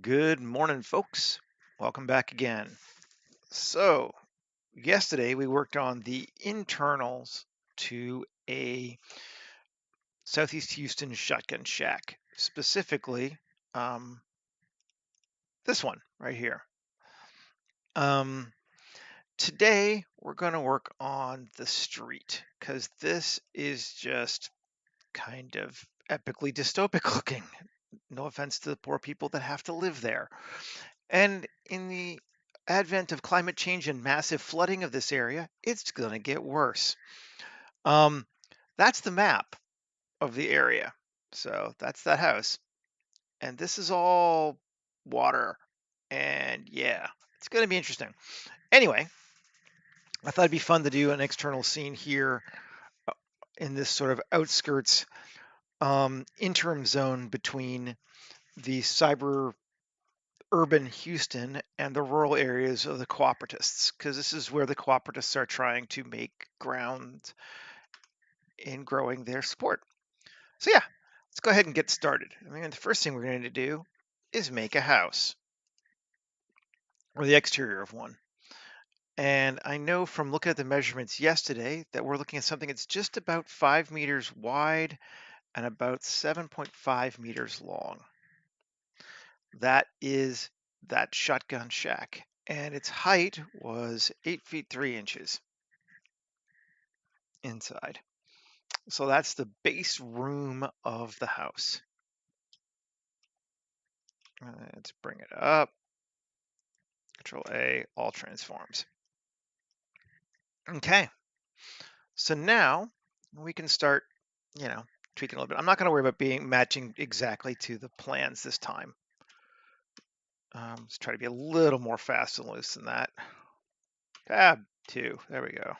Good morning, folks. Welcome back again. So, yesterday we worked on the internals to a Southeast Houston shotgun shack, specifically um, this one right here. Um, Today we're going to work on the street because this is just kind of epically dystopic looking. No offense to the poor people that have to live there. And in the advent of climate change and massive flooding of this area, it's going to get worse. Um, that's the map of the area. So that's that house. And this is all water. And yeah, it's going to be interesting. Anyway, I thought it'd be fun to do an external scene here uh, in this sort of outskirts interim zone between the cyber urban Houston and the rural areas of the cooperatists, because this is where the cooperatists are trying to make ground in growing their sport. So yeah, let's go ahead and get started. I mean, the first thing we're going to do is make a house, or the exterior of one. And I know from looking at the measurements yesterday that we're looking at something that's just about 5 meters wide and about 7.5 meters long. That is that shotgun shack. And its height was 8 feet 3 inches inside. So that's the base room of the house. Let's bring it up. Control A, all transforms. Okay, so now we can start, tweaking a little bit. I'm not going to worry about being matching exactly to the plans this time. Let's try to be a little more fast and loose than that. Tab 2, there we go.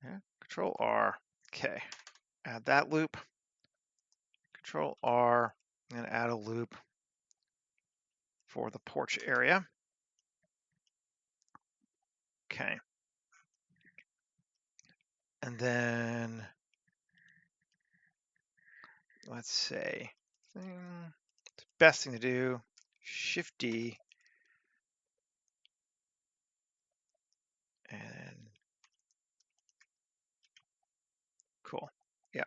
Yeah, Control R. Okay, add that loop. Control R and add a loop for the porch area. Okay. And then let's say the best thing to do, Shift D and cool. Yeah.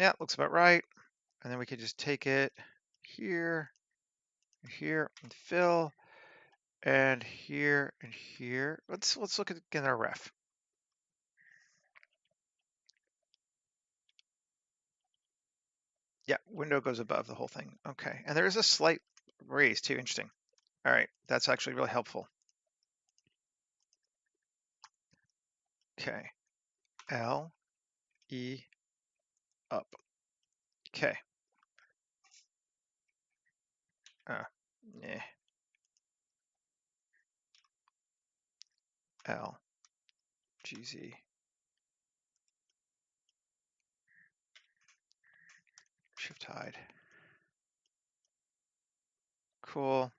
Yeah, looks about right. And then we could just take it here, here, and fill, and here and here. Let's look at again our ref. Yeah, window goes above the whole thing. Okay, and there is a slight raise too. Interesting. All right, that's actually really helpful. Okay, L, E, up. Okay. Yeah. L, G, Z. Shift hide. Cool.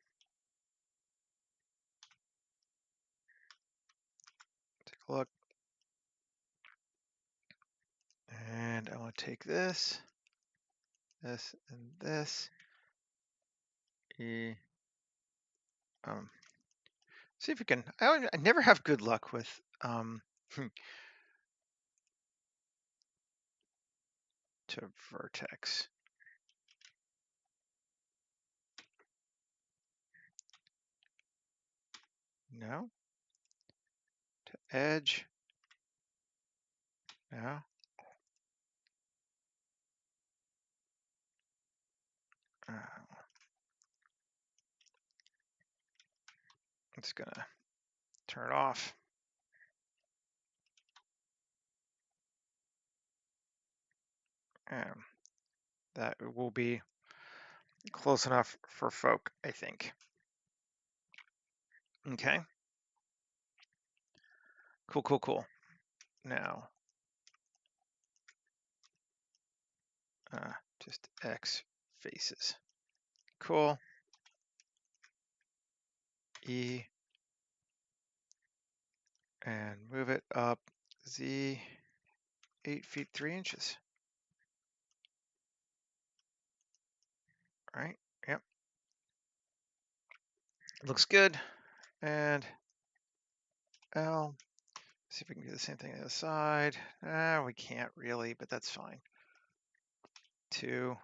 Take a look. And I want to take this, this, and this. E. See if we can. I never have good luck with to vertex. No. To edge. No. Uh, it's gonna turn it off. That will be close enough for folk, I think. Okay. Cool, cool, cool. Now, just X faces. Cool. E. And move it up Z 8 feet 3 inches. right? Yep. Looks good. And L. See if we can do the same thing on the other side. We can't really, but that's fine. 2F.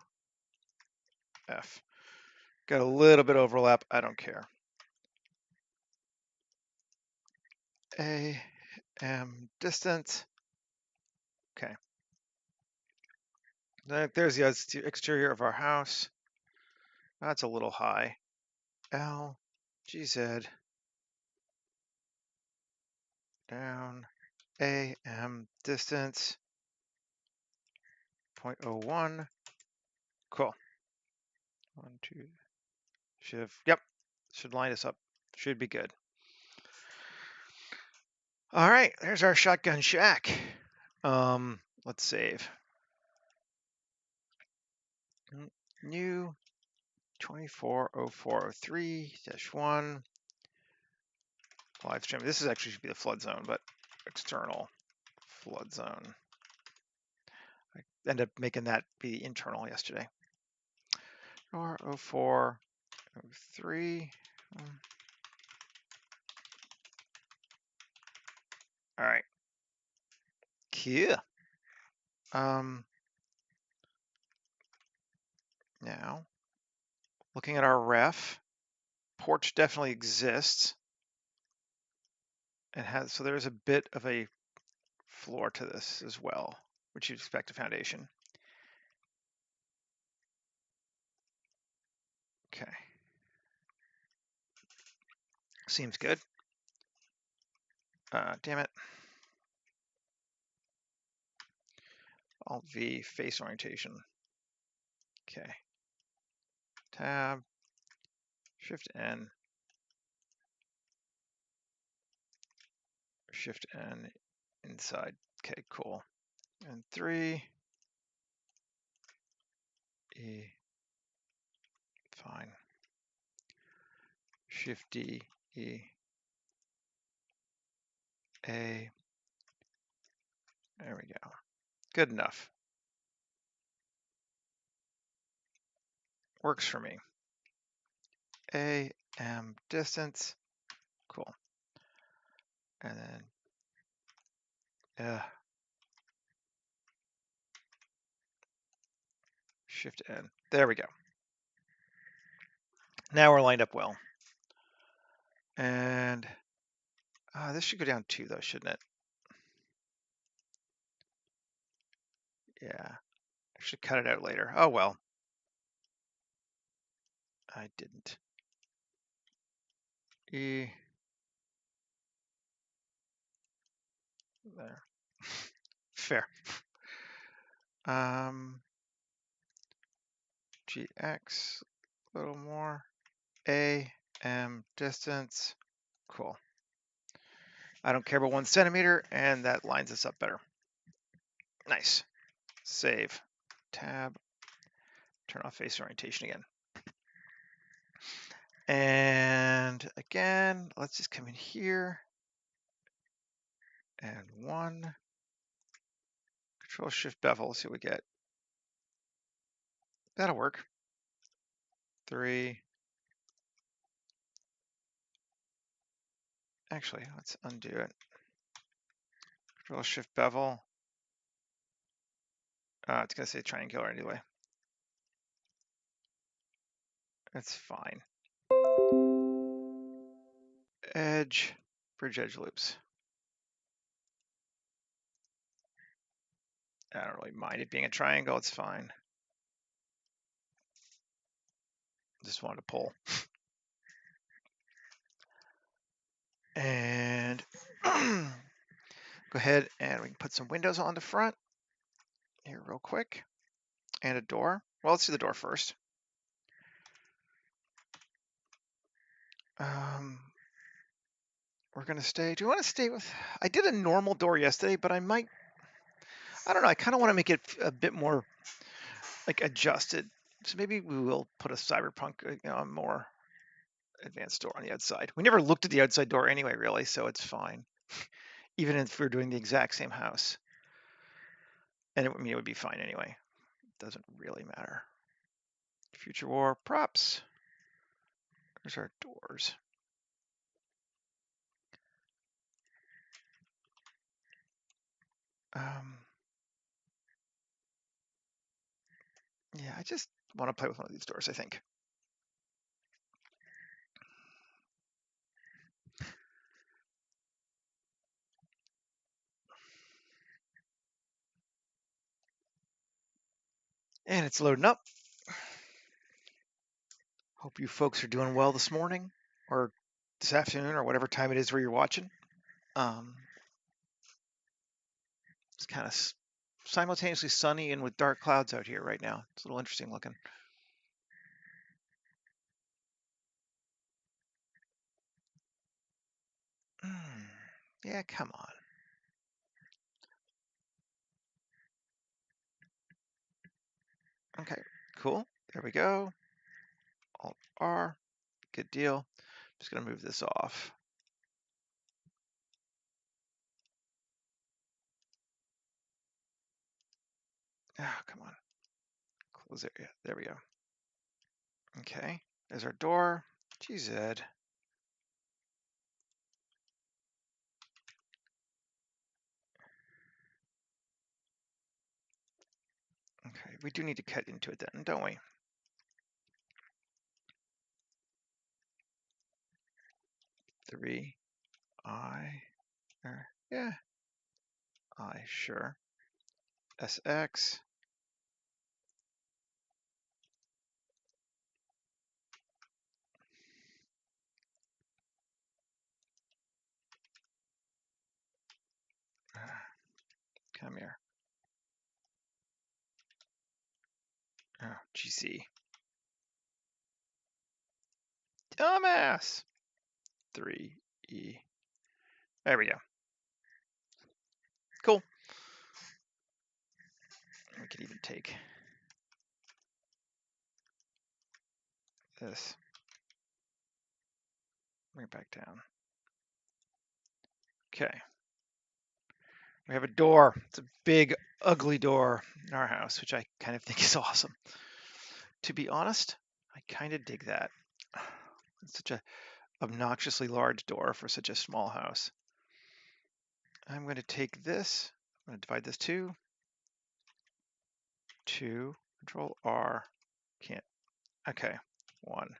Got a little bit of overlap. I don't care. AM distance. Okay. There's the exterior of our house. That's a little high. L, GZ, down, AM distance, 0.01. Cool. 1, 2, shift. Yep. Should line us up. Should be good. All right. There's our shotgun shack. Let's save. New 240403-1 live stream. This is actually should be the flood zone, but external flood zone. I ended up making that be internal yesterday. 0403. All right. Cool. Now, looking at our ref, porch definitely exists and has, so there's a bit of a floor to this as well, which you'd expect a foundation. Okay. Seems good. Damn it. Alt V, face orientation. Okay. Tab, Shift N, Shift N, inside. Okay, cool. And 3, E, fine. Shift D, E, A. There we go. Good enough. Works for me. AM distance. Cool. And then Shift N. There we go. Now we're lined up well. And this should go down 2 though, shouldn't it? Yeah. I should cut it out later. Oh well. I didn't. E. There. Fair. GX. A little more. AM distance. Cool. I don't care about 1 centimeter, and that lines us up better. Nice. Save. Tab. Turn off face orientation again. And again, let's just come in here. And 1. Control Shift Bevel, see what we get. That'll work. 3. Actually, let's undo it. Control Shift Bevel. It's gonna say triangular anyway. That's fine. Edge, bridge edge loops. I don't really mind it being a triangle, it's fine. Just wanted to pull. And go ahead and we can put some windows on the front here real quick. And a door. Well, let's do the door first. We're gonna stay. Do you want to stay with? I did a normal door yesterday, but I might. I don't know. I kind of want to make it a bit more like adjusted. So maybe we will put a Cyberpunk, more advanced door on the outside. We never looked at the outside door anyway, really, so it's fine. Even if we're doing the exact same house, and it would be fine anyway. It doesn't really matter. Future War props. There's our doors. Yeah, I just want to play with one of these doors, I think. And it's loading up. Hope you folks are doing well this morning or this afternoon or whatever time it is where you're watching. It's kind of simultaneously sunny and with dark clouds out here right now. It's a little interesting looking. Yeah, come on. Okay, cool. There we go. Alt R. Good deal. Just going to move this off. Oh, come on. Close it. Yeah, there we go. Okay, there's our door. GZ. Okay, we do need to cut into it then, don't we? Three, yeah, sure. SX. Come here. Oh, GC. Dumbass. 3E. There we go. Cool. We can even take this. Bring it back down. Okay. We have a door. It's a big, ugly door in our house, which I kind of think is awesome. To be honest, I kind of dig that. It's such a obnoxiously large door for such a small house. I'm going to take this. I'm going to divide this 2. Control R. Can't. Okay. 1.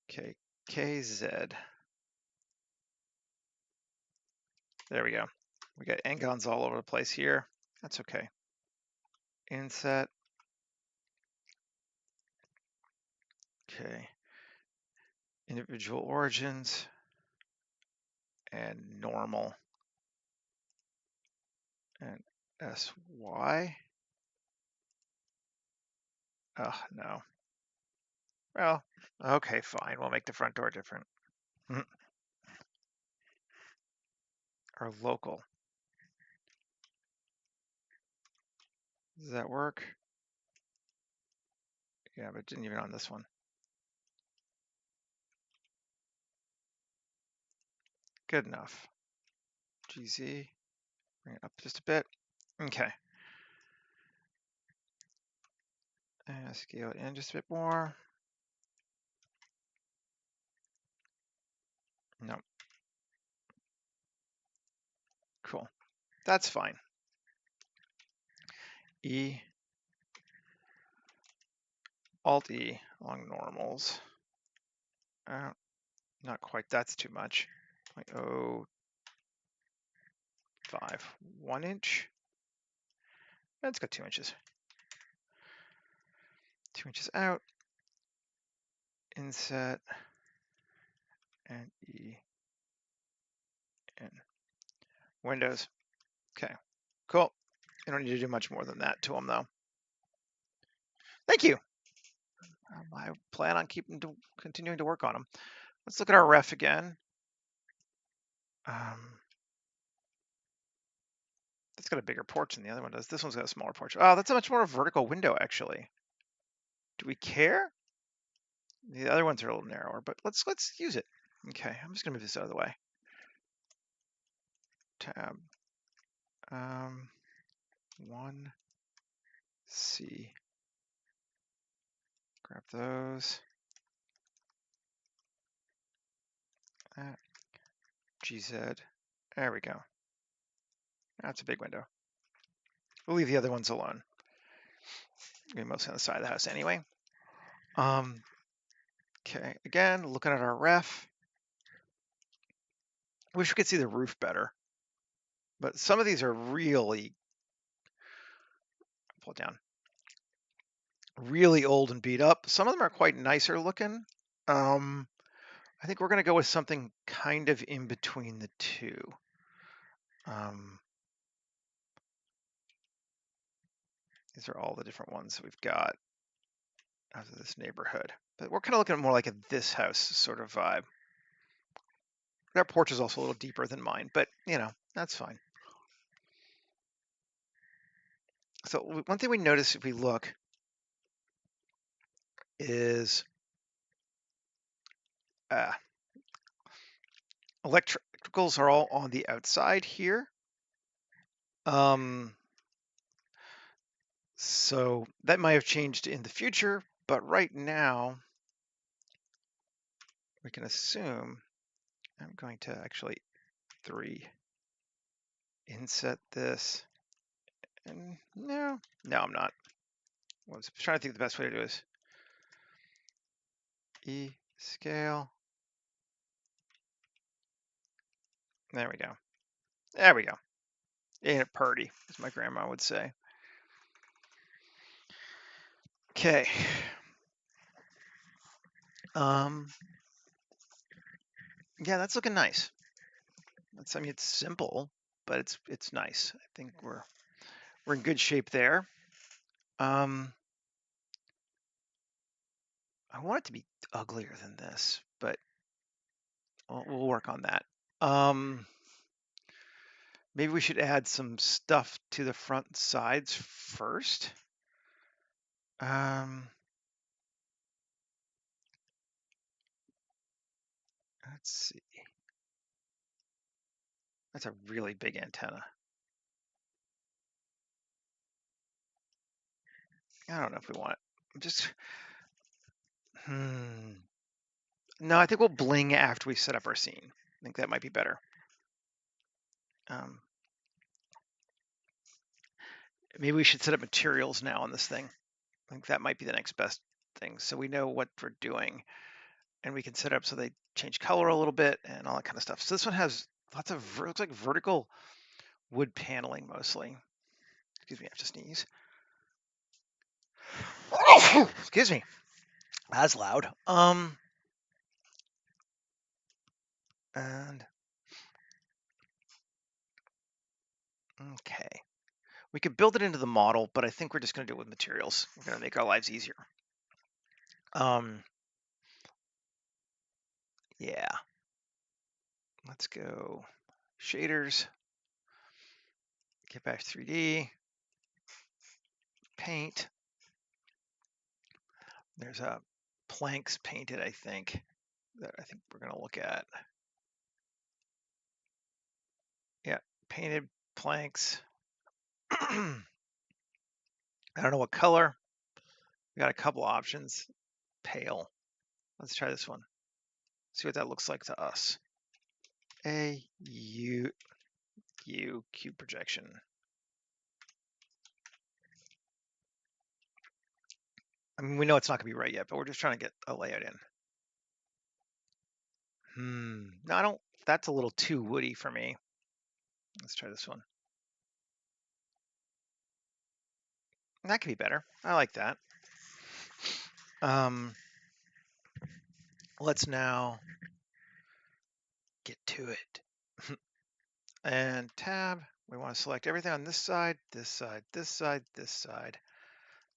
Okay. KZ. There we go. We got engons all over the place here. That's okay. Inset. Okay. Individual origins and normal and SY. Oh, no. Well, okay, fine. We'll make the front door different. Or local. Does that work? Yeah, but it didn't even on this one. Good enough. GZ. Bring it up just a bit. Okay. And scale it in just a bit more. No. Cool. That's fine. E. Alt E along normals. Not quite. That's too much. 0.05. 1 inch. It's got 2 inches. 2 inches out. Inset. And E. In. Windows. Okay. Cool. You don't need to do much more than that to them, though. Thank you. I plan on continuing to work on them. Let's look at our ref again. That's got a bigger porch than the other one does. This one's got a smaller porch. Oh, that's a much more vertical window, actually. Do we care? The other ones are a little narrower, but let's use it. Okay, I'm just gonna move this out of the way. Tab. 1C. Grab those. GZ. There we go. That's a big window. We'll leave the other ones alone. Maybe mostly on the side of the house anyway. Okay, again, looking at our ref. Wish we could see the roof better. But some of these are really, pull it down, really old and beat up. Some of them are quite nicer looking. I think we're going to go with something kind of in between the two. These are all the different ones that we've got out of this neighborhood. But we're kind of looking at more like a this house sort of vibe. Our porch is also a little deeper than mine, but you know, that's fine. So one thing we notice if we look is electricals are all on the outside here. So that might have changed in the future, but right now we can assume I'm going to actually inset this. And no, I'm not. I was trying to think the best way to do this. E scale. There we go. There we go. Ain't it purty, as my grandma would say. Okay. Yeah, that's looking nice. I mean, it's simple, but it's nice. I think we're in good shape there. I want it to be uglier than this, but we'll work on that. Maybe we should add some stuff to the front and sides first. Let's see. That's a really big antenna. I don't know if we want it. No, I think we'll bling after we set up our scene. I think that might be better. Maybe we should set up materials now on this thing. I think that might be the next best thing. So we know what we're doing and we can set up so they change color a little bit and all that kind of stuff. So this one has lots of, looks like vertical wood paneling mostly. Excuse me, I have to sneeze. Excuse me. That's loud. And okay. We could build it into the model, but I think we're just going to do it with materials. We're going to make our lives easier. Yeah. Let's go shaders, get back 3D, paint. There's planks painted, I think, that I think we're going to look at. Yeah, painted planks. I don't know what color. We got a couple options. Pale. Let's try this one. See what that looks like to us. U cube projection. I mean, we know it's not going to be right yet, but we're just trying to get a layout in. No, I don't. That's a little too woody for me. Let's try this one. That could be better. I like that. Let's now get to it. And tab, we want to select everything on this side, this side, this side, this side,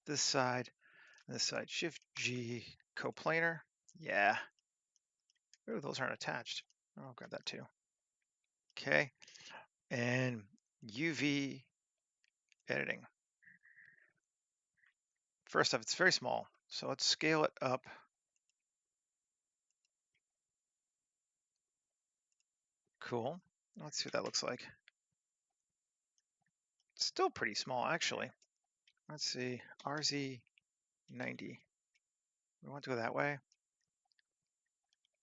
this side, this side. Shift G, coplanar. Yeah. Ooh, those aren't attached. Oh, I'll grab that too. Okay. And UV editing. First off, it's very small. So let's scale it up. Cool. Let's see what that looks like. It's still pretty small, actually. Let's see. RZ 90. We want to go that way.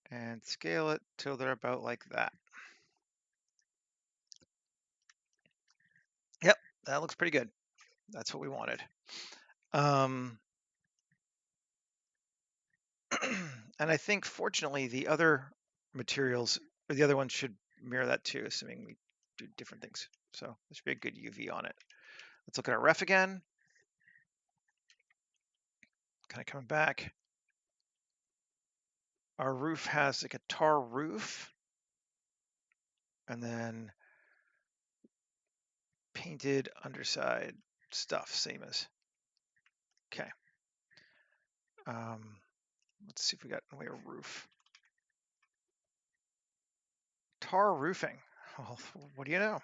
And scale it till they're about like that. Yep, that looks pretty good. That's what we wanted. And I think, fortunately, the other materials, or the other ones should mirror that too, assuming we do different things. So there should be a good UV on it. Let's look at our ref again. Kind of coming back. Our roof has like a tar roof, and then painted underside stuff, same as. Okay. Let's see if we got in the way of roof. Tar roofing. Well, what do you know?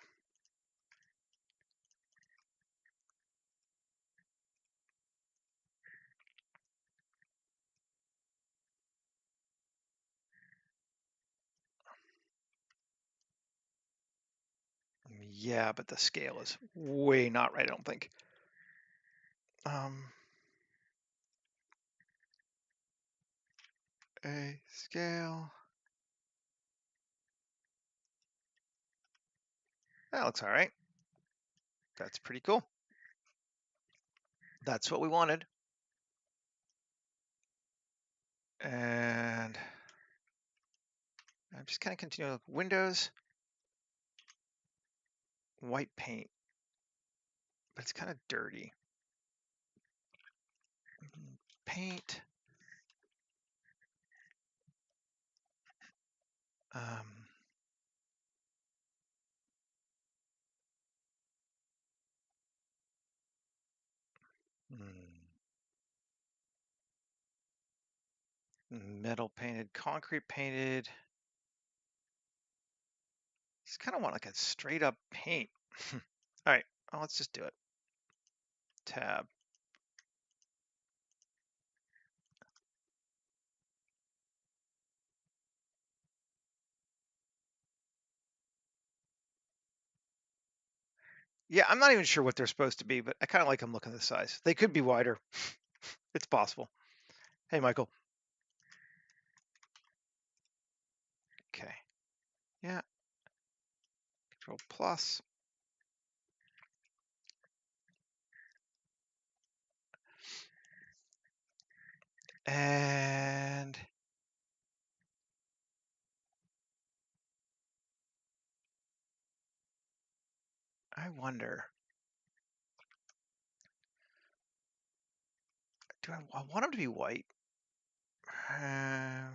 Yeah, but the scale is way not right, I don't think. A scale. That looks all right. That's pretty cool. That's what we wanted. And I'm just kind of continuing with Windows, white paint, but it's kind of dirty. Paint. Metal painted, concrete painted. Just kind of want like a straight up paint. All right, well, let's just do it. Tab. Yeah, I'm not even sure what they're supposed to be, but I kind of like them looking at the size. They could be wider. It's possible. Hey, Michael. Okay. Yeah. Control plus. And I wonder, do I want them to be white? I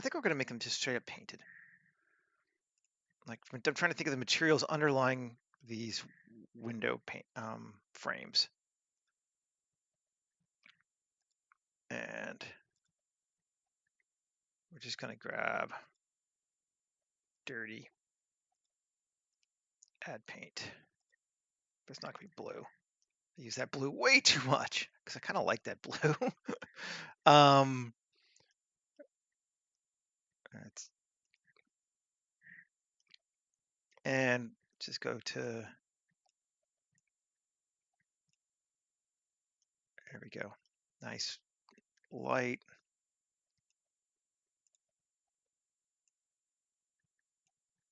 think we're going to make them just straight up painted. Like, I'm trying to think of the materials underlying these window paint frames. And we're just going to grab dirty, add paint. But it's not going to be blue. I use that blue way too much because I kind of like that blue. And just go to, there we go. Nice light.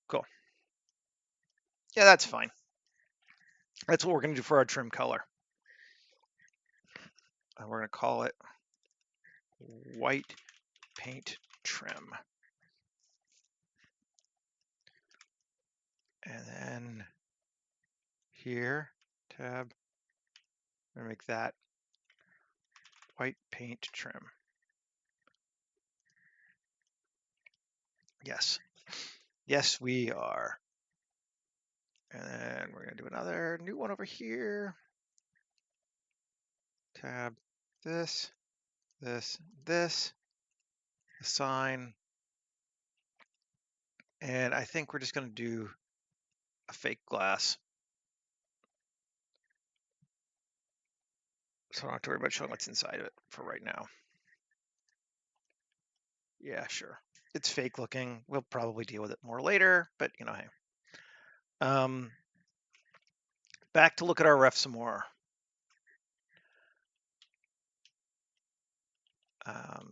Cool. Yeah, that's fine. That's what we're going to do for our trim color. And we're going to call it white paint trim. And then here, tab, I'm going to make that white paint trim. Yes. Yes, we are. And then we're going to do another new one over here. Tab, this, assign. And I think we're just going to do a fake glass. So I don't have to worry about showing what's inside of it for right now. Yeah, sure. It's fake looking. We'll probably deal with it more later, but you know, hey. Back to look at our ref some more. I'll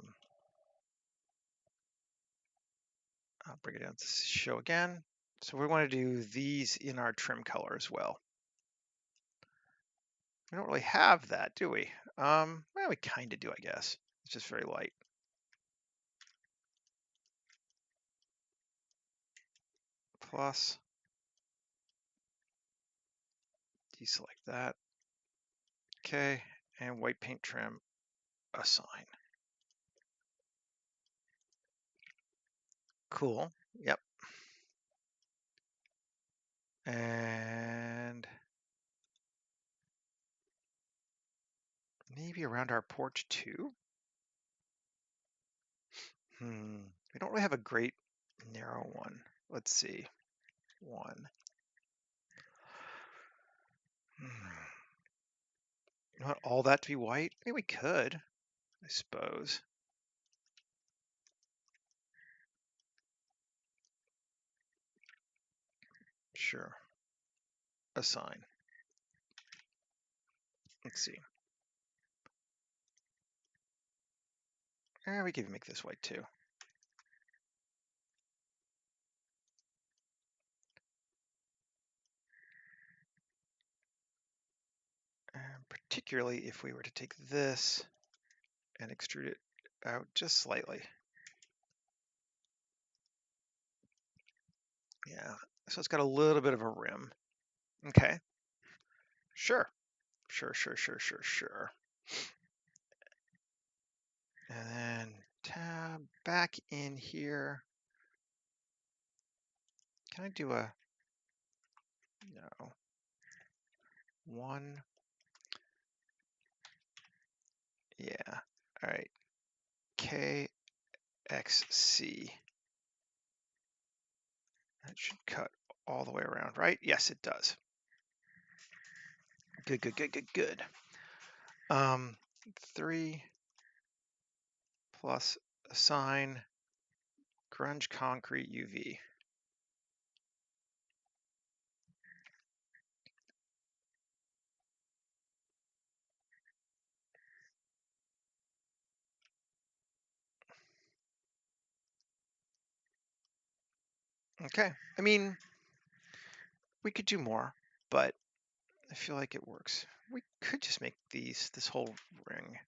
bring it down to show again. So we want to do these in our trim color as well. We don't really have that, do we? Well, we kind of do, I guess. It's just very light. Plus, deselect that. Okay, and white paint trim, assign. Cool, yep. And maybe around our porch too? We don't really have a great narrow one. Let's see, one. You want all that to be white? I mean, we could, I suppose. Sure. Assign. Let's see. We could make this white too. And particularly if we were to take this and extrude it out just slightly. Yeah, so it's got a little bit of a rim. Okay. Sure. Sure. And then tab back in here. Can I do a, no, one, yeah, all right, KXC. That should cut all the way around, right? Yes, it does. Good. 3 plus assign grunge concrete UV. Okay, I mean, we could do more, but I feel like it works. We could just make this whole ring.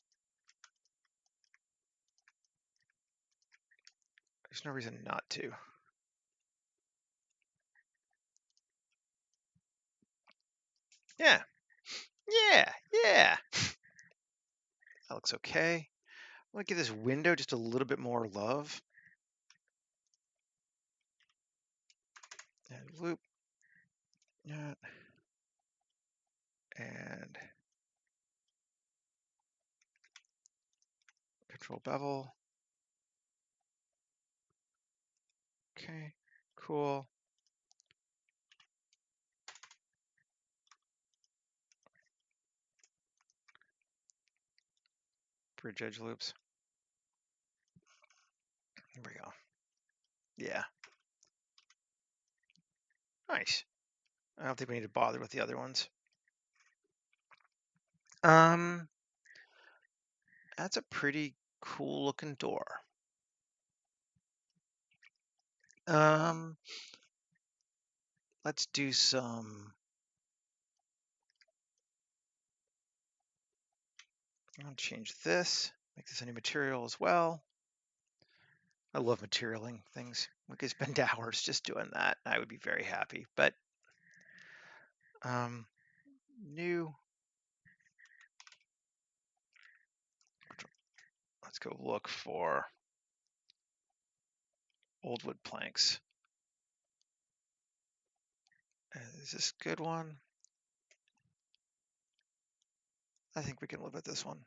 There's no reason not to. Yeah. That looks okay. I'm gonna give this window just a little bit more love. And loop. Yeah. And control bevel. Okay, cool. Bridge edge loops. Here we go. Yeah. Nice. I don't think we need to bother with the other ones. That's a pretty cool looking door. Let's do some. I'm gonna change this, make this a new material as well. I love materialing things. We could spend hours just doing that. I would be very happy. But new. Let's go look for old wood planks. Is this a good one? I think we can live with this one.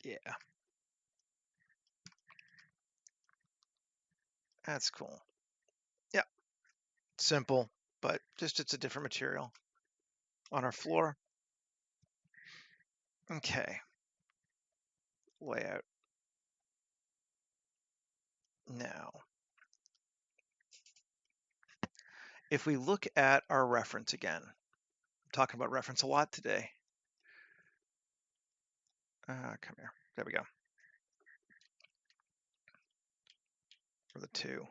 Yeah. That's cool. Yep. Simple, but just it's a different material on our floor. Okay. Layout. Now, if we look at our reference again, talking about reference a lot today. Come here. There we go. For the two.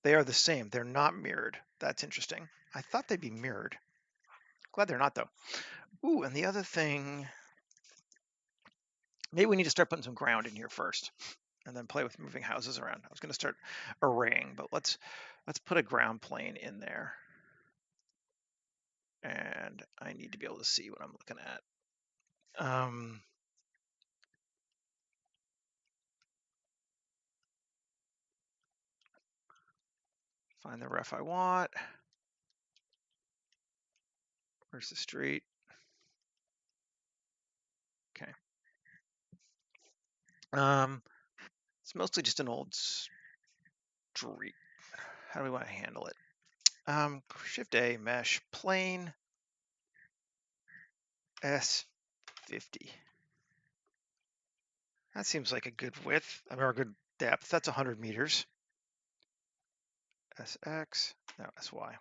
They are the same. They're not mirrored. That's interesting. I thought they'd be mirrored. Glad they're not, though. Ooh, and the other thing, maybe we need to start putting some ground in here first, and then play with moving houses around. I was going to start arraying, but let's put a ground plane in there. And I need to be able to see what I'm looking at. Find the ref I want. Where's the street? Okay. It's mostly just an old street. How do we want to handle it? Shift A, mesh, plane, S50. That seems like a good width, or a good depth. That's 100 meters. SX, no, SY.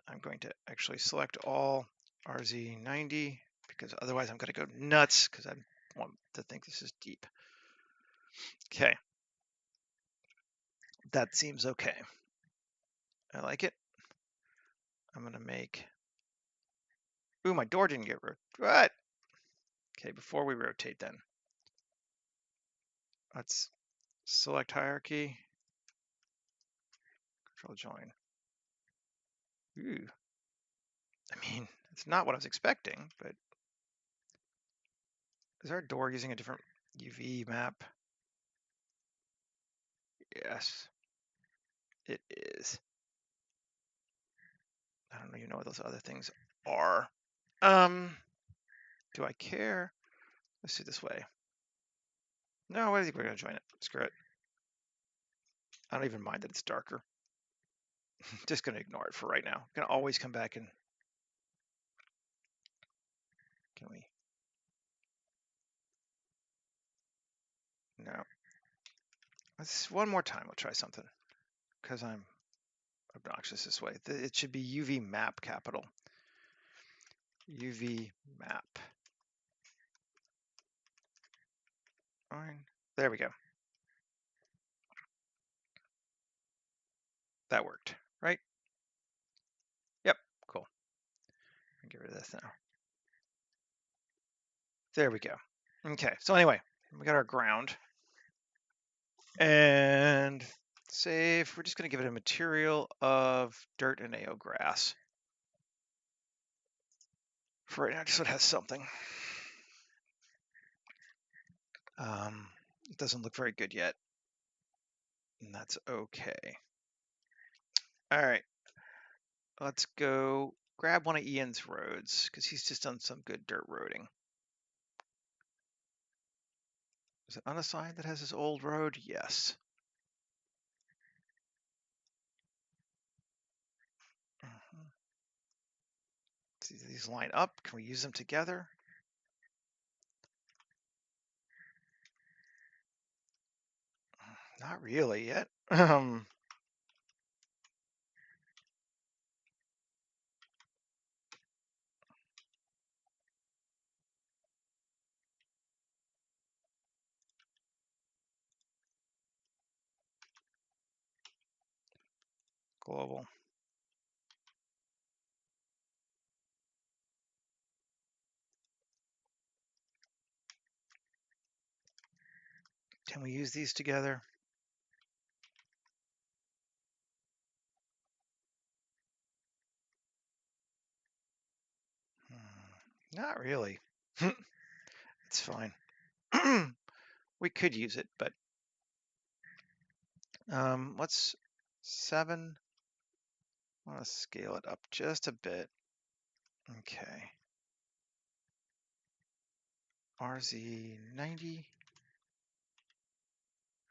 I'm going to actually select all RZ90 because otherwise I'm going to go nuts because I want to think this is deep. Okay. That seems okay. I like it. I'm going to make... Ooh, my door didn't get rotated. What? Okay, before we rotate then. Let's select hierarchy. Control join. Ooh. I mean, it's not what I was expecting, but... Is our door using a different UV map? Yes, it is. I don't even know what those other things are. Do I care? Let's do it this way. No, I think we're gonna join it. Screw it. I don't even mind that it's darker. Just gonna ignore it for right now. Gonna always come back and can we? No. Let's one more time. We'll try something because I'm obnoxious this way. It should be UV map capital. UV map. Fine. There we go. That worked, right? Yep, cool. Get rid of this now. There we go. Okay, so anyway, we got our ground. And save, we're just gonna give it a material of dirt and AO grass. For right now, just so it has something. It doesn't look very good yet, and that's okay. All right, let's go grab one of Ian's roads because he's just done some good dirt roading. Is it unassigned that has his old road? Yes. See these line up. Can we use them together? Not really yet. Global. Can we use these together? Not really. It's fine. We could use it, but let's 7. I want to scale it up just a bit. Okay. RZ90.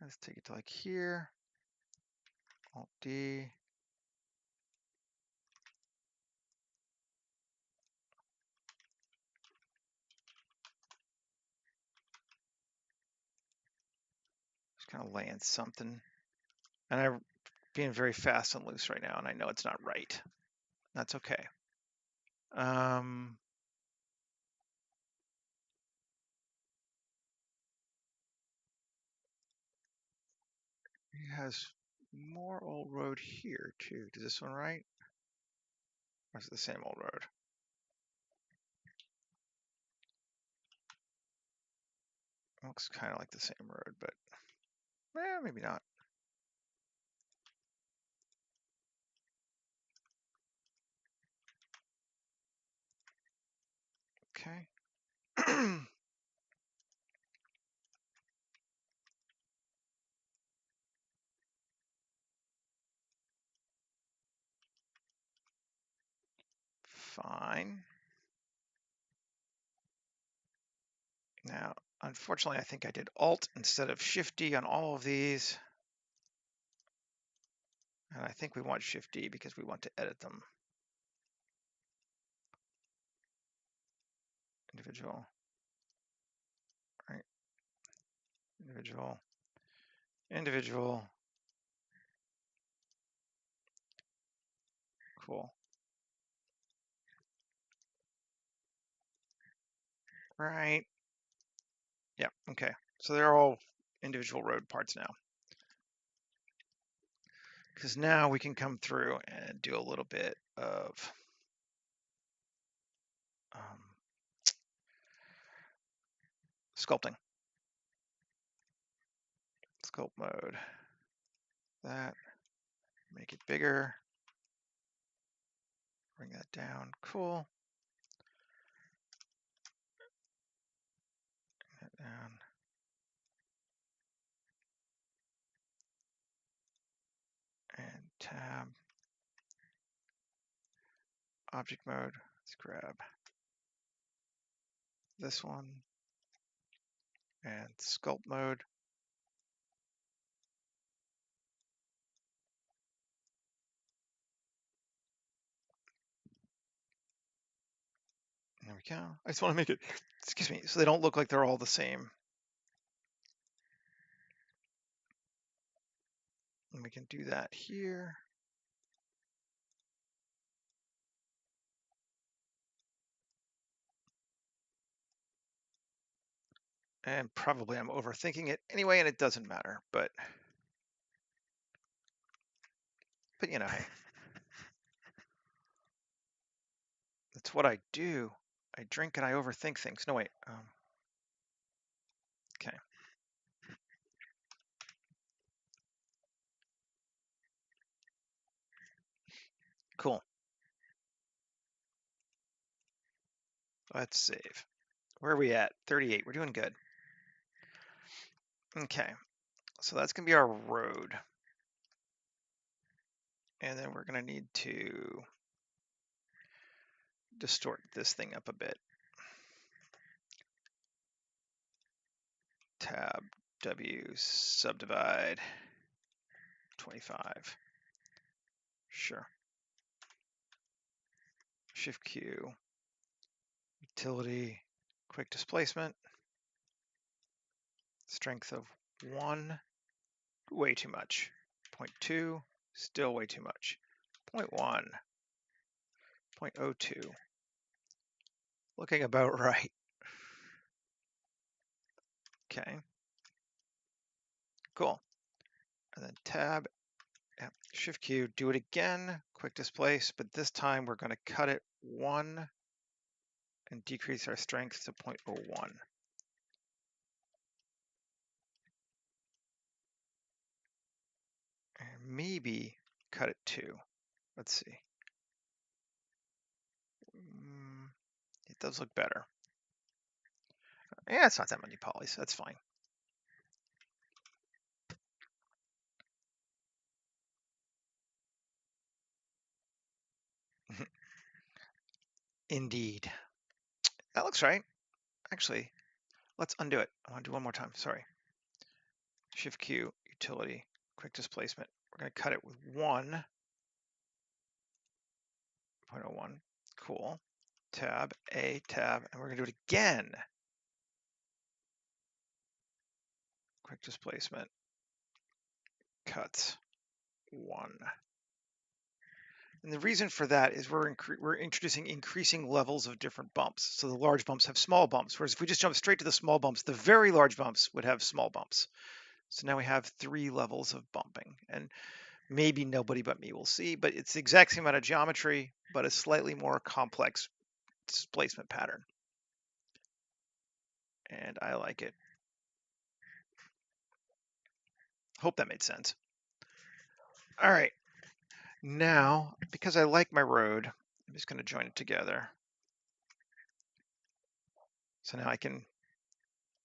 Let's take it to like here. Alt D. Just kind of laying something. And being very fast and loose right now, and I know it's not right. That's okay. It has more old road here too. Does this one right? Or is it the same old road? Looks kind of like the same road, but maybe not. Okay. Fine. Now, unfortunately, I think I did Alt instead of Shift D on all of these. And I think we want Shift D because we want to edit them. Individual. Right. Individual. Individual. Cool. Right. Yeah, okay. So they're all individual road parts now. Because now we can come through and do a little bit of sculpting. Sculpt mode. That. Make it bigger. Bring that down. Cool. Bring that down. And tab. Object mode. Let's grab this one. And sculpt mode. There we go. I just want to make it, excuse me, so they don't look like they're all the same. And we can do that here. And probably I'm overthinking it anyway, and it doesn't matter, but you know, hey, that's what I do. I drink and I overthink things. No, wait. Okay. Cool. Let's save. Where are we at? 38. We're doing good. Okay. So that's going to be our road. And then we're going to need to distort this thing up a bit. Tab W, subdivide 25. Sure. Shift Q, utility, quick displacement, strength of 1, way too much. 0.2, still way too much. 0.1, 0.02, looking about right. Okay, cool. And then tab, shift Q, do it again, quick displace, but this time we're going to cut it 1 and decrease our strength to 0.01. And maybe cut it 2. Let's see. It does look better. Yeah, it's not that many polys. That's fine. Indeed. That looks right. Actually, let's undo it. I want to do one more time. Sorry. Shift Q, utility, quick displacement. We're going to cut it with 1.01. Cool. Tab, A, tab, and we're going to do it again. Quick displacement. Cuts. 1. And the reason for that is we're introducing increasing levels of different bumps. So the large bumps have small bumps, whereas if we just jump straight to the small bumps, the very large bumps would have small bumps. So now we have 3 levels of bumping, and maybe nobody but me will see, but it's the exact same amount of geometry, but a slightly more complex displacement pattern. And I like it. Hope that made sense. All right. Now, because I like my road, I'm just going to join it together. So now I can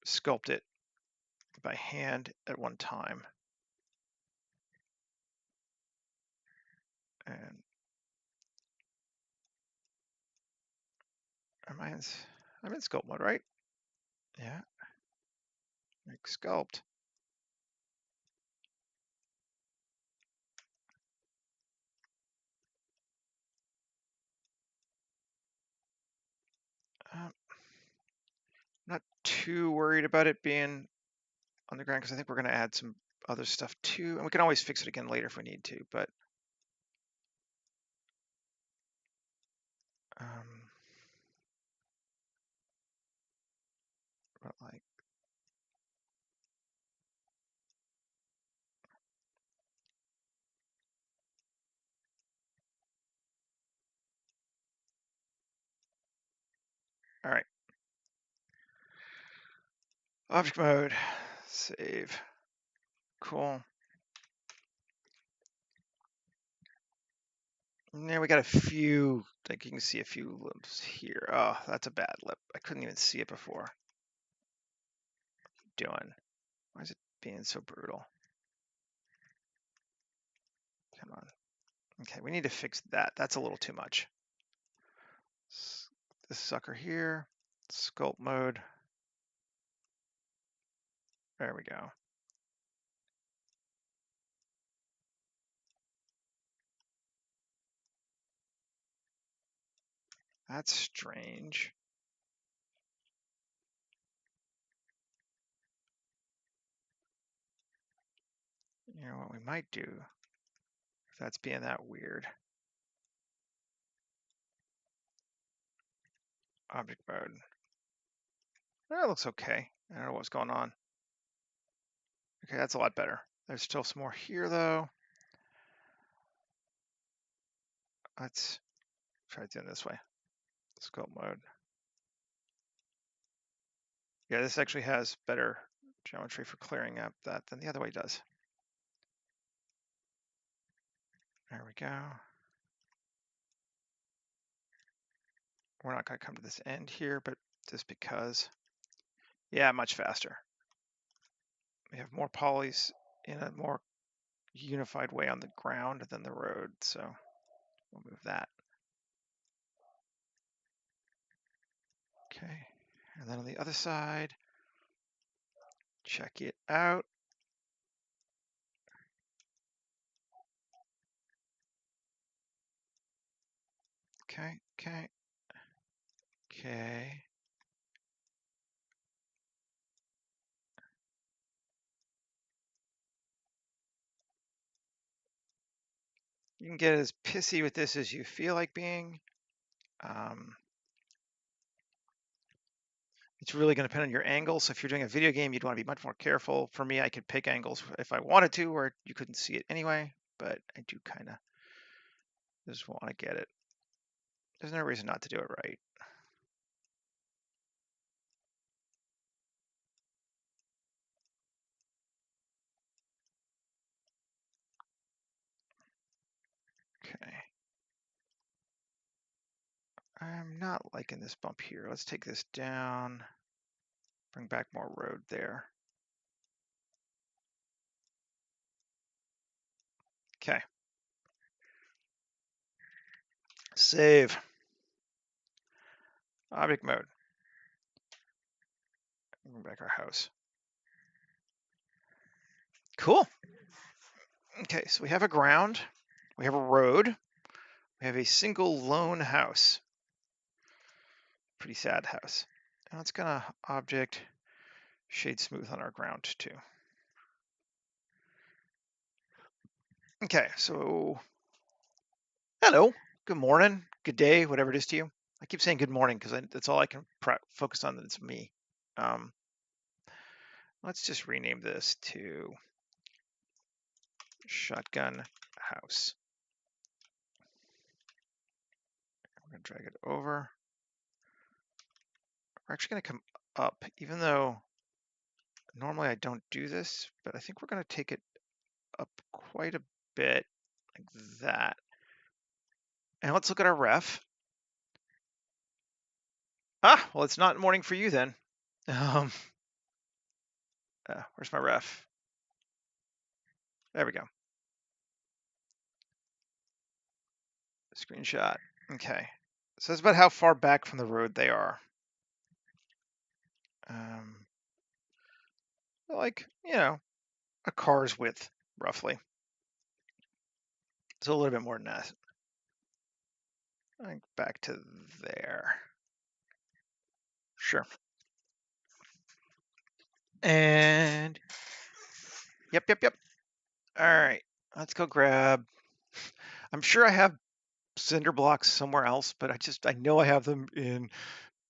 sculpt it by hand at one time. And I'm in sculpt mode, right? Yeah. Make sculpt. Not too worried about it being on the ground because I think we're going to add some other stuff too, and we can always fix it again later if we need to. But like, all right. Object mode, save. Cool. Now we got a few, like you can see a few lips here. Oh, that's a bad lip. I couldn't even see it before. Doing. Why is it being so brutal? Come on. Okay, we need to fix that. That's a little too much. This sucker here, sculpt mode. There we go. That's strange. You know what we might do, if that's being that weird. Object mode. That looks okay. I don't know what's going on. Okay, that's a lot better. There's still some more here though. Let's try it doing this way. Sculpt mode. Yeah, this actually has better geometry for clearing up that than the other way does. There we go. We're not going to come to this end here, but just because, yeah, much faster. We have more polys in a more unified way on the ground than the road, so we'll move that. Okay, and then on the other side, check it out. Okay, okay, okay. You can get as pissy with this as you feel like being. It's really going to depend on your angle. So if you're doing a video game, you'd want to be much more careful. For me, I could pick angles if I wanted to, where you couldn't see it anyway, but I do kind of just want to get it. There's no reason not to do it right. Okay. I'm not liking this bump here. Let's take this down, bring back more road there. Okay. Save. Object mode. Bring back our house. Cool. Okay, so we have a ground, we have a road, we have a single lone house. Pretty sad house. Now it's gonna object shade smooth on our ground too. Okay, so hello, good morning, good day, whatever it is to you. I keep saying good morning because that's all I can focus on. That it's me. Um, let's just rename this to Shotgun House. We're gonna drag it over. We're actually gonna come up, even though normally I don't do this, but I think we're gonna take it up quite a bit like that. And let's look at our ref. Ah, well, it's not morning for you then. Um, where's my ref? There we go. Screenshot. Okay. So it's about how far back from the road they are. Um, like, a car's width, roughly. So a little bit more than that. I think back to there. Sure. And yep. All right. Let's go grab. I'm sure I have cinder blocks somewhere else, but I know I have them in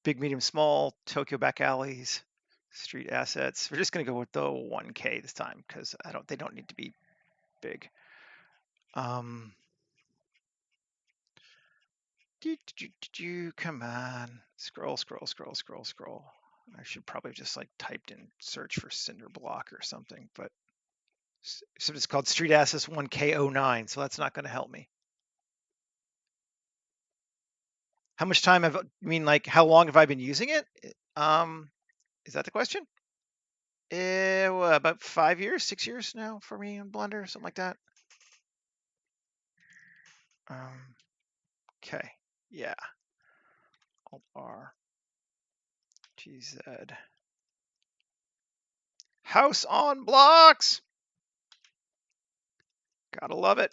big, medium, small, Tokyo back alleys, street assets. We're just gonna go with the 1K this time because they don't need to be big. Come on, scroll. I should probably just like typed in search for cinder block or something, but so it's called Street Assets 1K09, so that's not going to help me. How much time have I mean like how long have I been using it? Is that the question? Well, about 5 years, 6 years now for me in Blender, something like that. Okay, yeah. Alt R GZ. House on blocks. Gotta love it.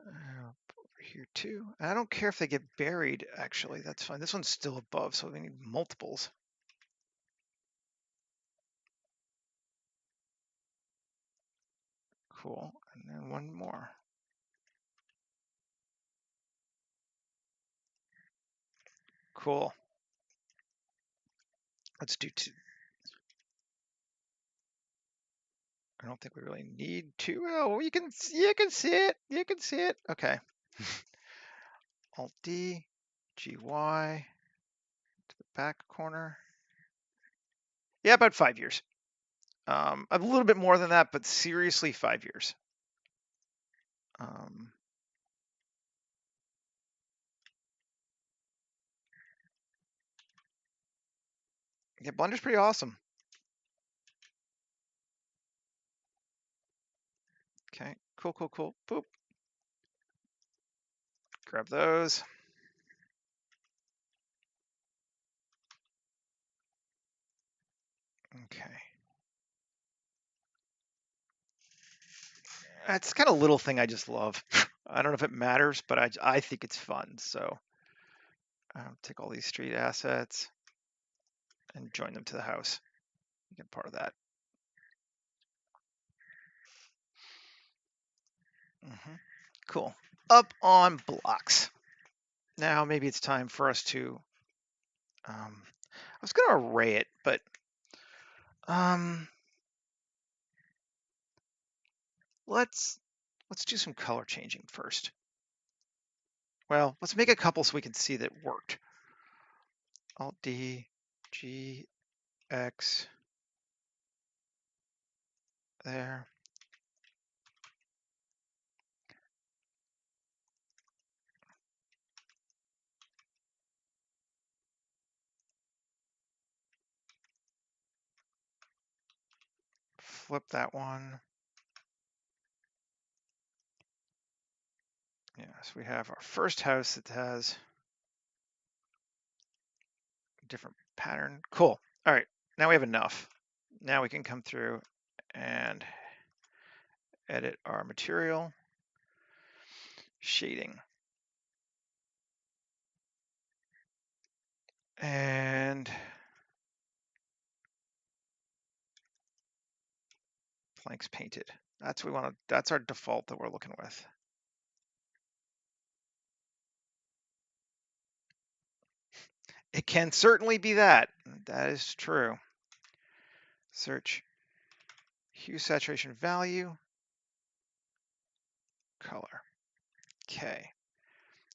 Over here too. I don't care if they get buried, actually. That's fine. This one's still above, so we need multiples. Cool. And then one more. Cool. Let's do two. I don't think we really need to. Oh, you can see it. You can see it. Okay. Alt D, GY to the back corner. Yeah, about 5 years. A little bit more than that, but seriously, 5 years. Yeah, Blender's pretty awesome. Okay, cool. Boop. Grab those. Okay. It's kind of little thing I just love. I don't know if it matters, but I think it's fun. So take all these street assets and join them to the house. You get part of that. Cool. Up on blocks. Now maybe it's time for us to. I was gonna array it, but let's do some color changing first. Well, let's make a couple so we can see that it worked. Alt D, G, X, there. Flip that one. Yeah, so we have our first house that has a different pattern. Cool. All right, now we have enough. Now we can come through and edit our material, shading. And Planks painted. That's what we want to, that's our default that we're looking with. It can certainly be that. That is true. Search hue, saturation, value, color. Okay.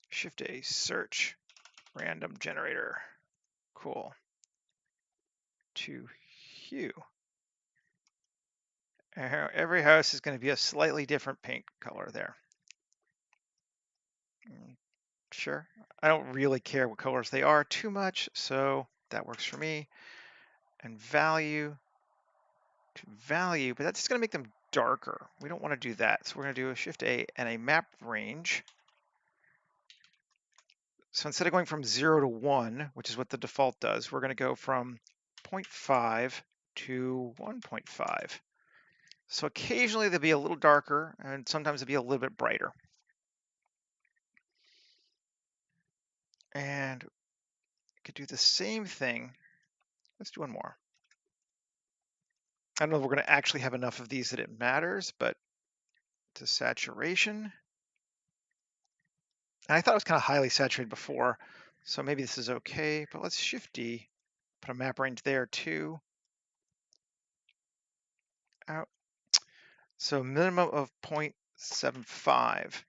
Shift A, search, random generator. Cool. To hue. Every house is going to be a slightly different paint color there. Sure. I don't really care what colors they are too much, so that works for me. And value to value, but that's just going to make them darker. We don't want to do that. So we're going to do a Shift A and a map range. So instead of going from 0 to 1, which is what the default does, we're going to go from 0.5 to 1.5. So occasionally they'll be a little darker, and sometimes they'll be a little bit brighter. And we could do the same thing. Let's do one more. I don't know if we're going to actually have enough of these that it matters, but to saturation. And I thought it was kind of highly saturated before, so maybe this is okay, but let's Shift D, put a map range there too. Out. So minimum of 0.75,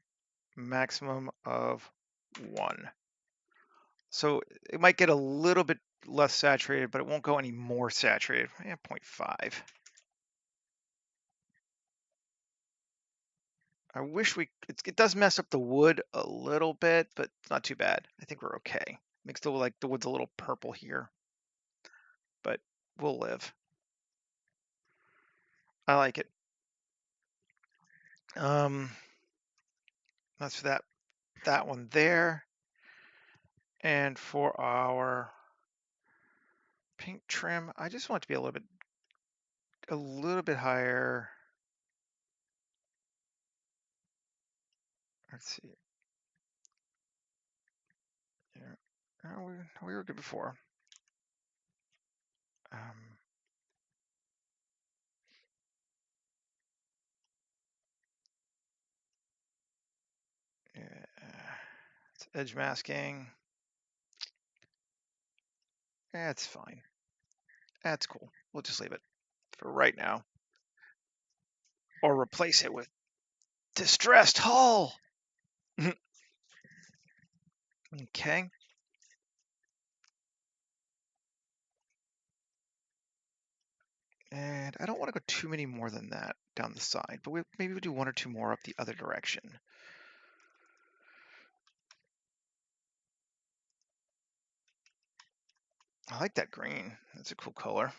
maximum of 1. So it might get a little bit less saturated, but it won't go any more saturated. 0.5. I wish it does mess up the wood a little bit, but it's not too bad. I think we're okay. Makes the wood's a little purple here, but we'll live. I like it. That's for that one there. And for our paint trim, I just want it to be a little bit higher. Let's see. Yeah, we were good before. Yeah, it's edge masking. That's fine. That's cool. We'll just leave it for right now. Or replace it with distressed hull. Okay. And I don't want to go too many more than that down the side, but maybe we'll do 1 or 2 more up the other direction. I like that green. That's a cool color.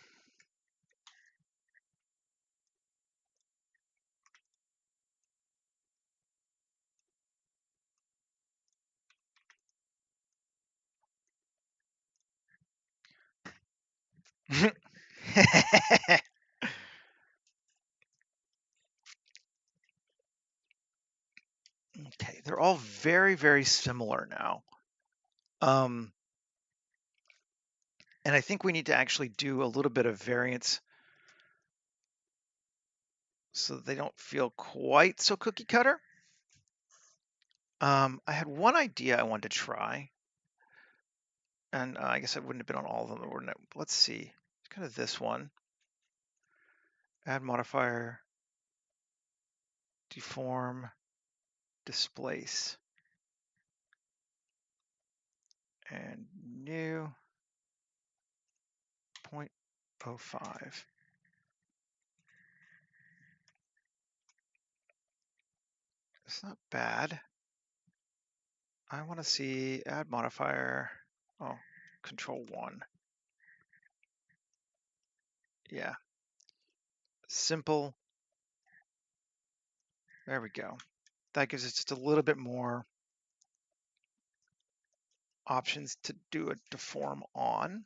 Okay, they're all very, very similar now. And I think we need to actually do a little bit of variance so that they don't feel quite so cookie cutter. I had one idea I wanted to try, and I guess I wouldn't have been on all of them. Let's see, it's kind of this one. Add modifier, deform, displace, and new 0.05. It's not bad. I want to see add modifier. Oh, control 1. Yeah. Simple. There we go. That gives us just a little bit more options to do a deform on.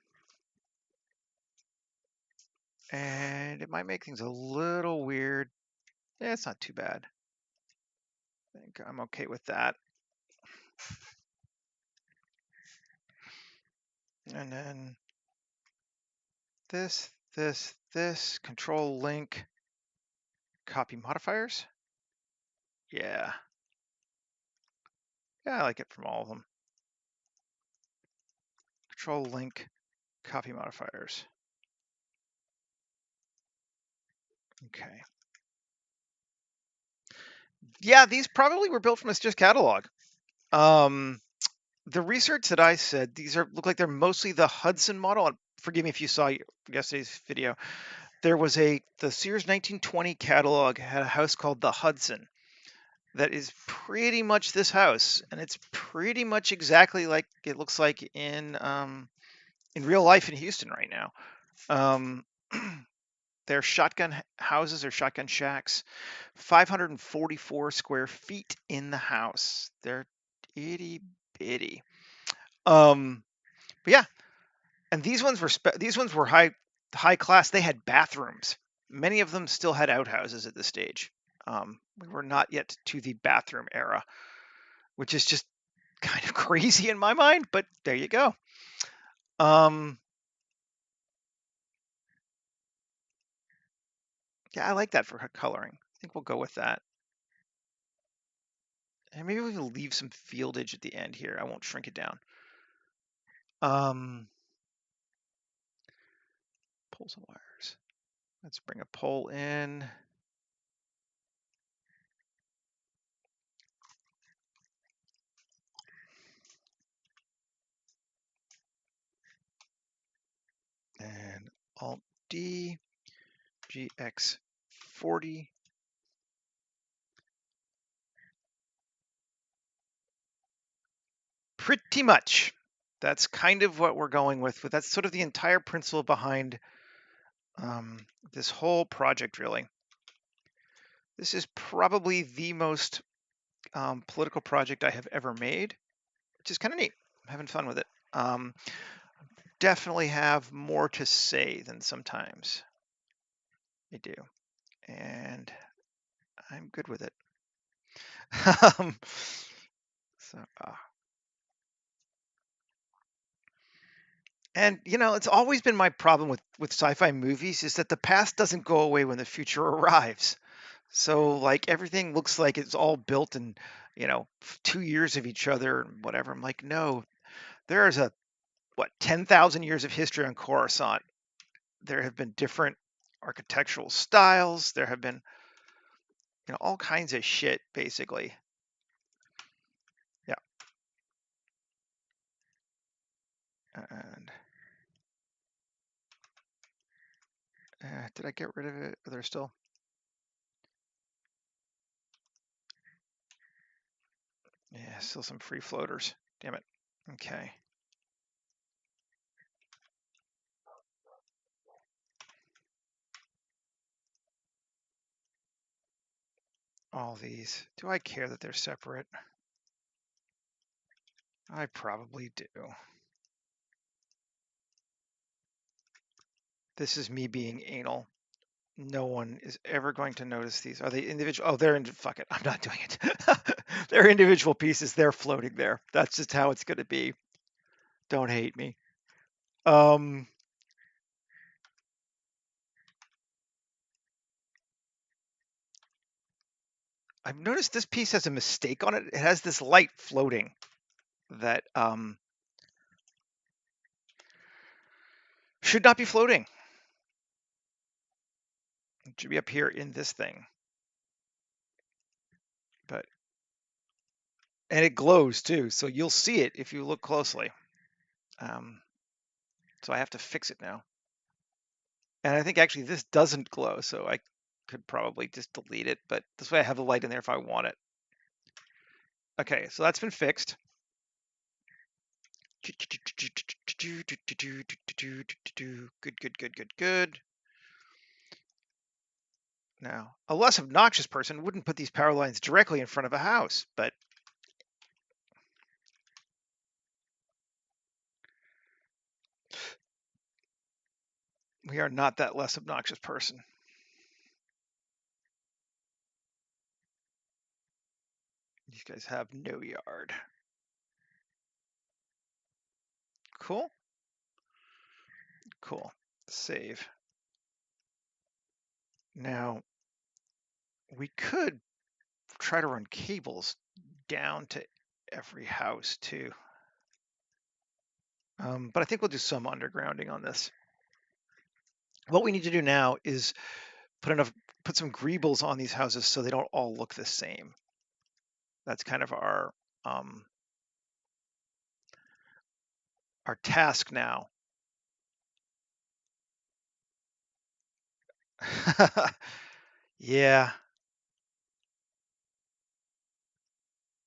And it might make things a little weird. Yeah, it's not too bad. I think I'm okay with that. And then this, control link. copy modifiers. Yeah. Yeah, I like it from all of them. Control link, copy modifiers. Okay. Yeah, these probably were built from a just catalog. The research that I said, these look like they're mostly the Hudson model. And forgive me if you saw yesterday's video. There was the Sears 1920 catalog had a house called the Hudson that is pretty much this house, and it's pretty much exactly like it looks like in real life in Houston right now. They're shotgun houses or shotgun shacks, 544 square feet in the house. They're itty bitty. But yeah, and these ones were high class. They had bathrooms. Many of them still had outhouses at this stage. We were not yet to the bathroom era, which is just kind of crazy in my mind. But there you go. Yeah, I like that for coloring. I think we'll go with that. And maybe we can leave some fieldage at the end here. I won't shrink it down. Poles and wires. Let's bring a pole in. And Alt D, GX40. Pretty much. That's kind of what we're going with. That's sort of the entire principle behind this whole project, really. This is probably the most political project I have ever made, which is kind of neat. I'm having fun with it. Definitely have more to say than sometimes I do, and I'm good with it. So, and it's always been my problem with sci-fi movies is that the past doesn't go away when the future arrives. So like everything looks like it's all built in, 2 years of each other and whatever. I'm like, no, there is 10,000 years of history on Coruscant. There have been different architectural styles. There have been, all kinds of shit, basically. Yeah. And did I get rid of it? Are there still? Yeah, still some free floaters. Damn it. Okay. All these. Do I care that they're separate? I probably do. This is me being anal. No one is ever going to notice these. Are they individual? Oh, they're in. Fuck it. I'm not doing it. They're individual pieces. They're floating there. That's just how it's going to be. Don't hate me. I've noticed this piece has a mistake on it. It has this light floating that should not be floating. It should be up here in this thing. And it glows too, so you'll see it if you look closely. So I have to fix it now. And I think actually this doesn't glow, so I could probably just delete it, but this way I have the light in there if I want it. Okay, so that's been fixed. Good. Now, a less obnoxious person wouldn't put these power lines directly in front of a house, but we are not that less obnoxious person. These guys have no yard. Cool. Cool. Save. Now, We could try to run cables down to every house too. But I think we'll do some undergrounding on this. What we need to do now is put some greebles on these houses so they don't all look the same. That's kind of our task now. Yeah,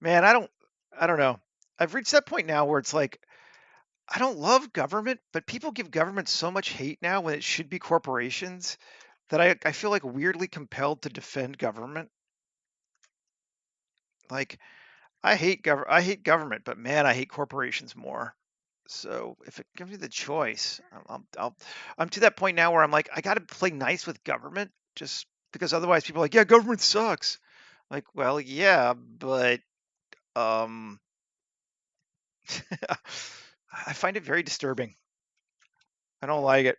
man, I don't know. I've reached that point now where it's like I don't love government, but people give government so much hate now when it should be corporations that I feel like weirdly compelled to defend government. Like I hate government, but man, I hate corporations more. So if it gives me the choice, I'm to that point now where I'm like, I got to play nice with government just because otherwise people are like, yeah, government sucks. Like, well, yeah, but um, I find it very disturbing. I don't like it.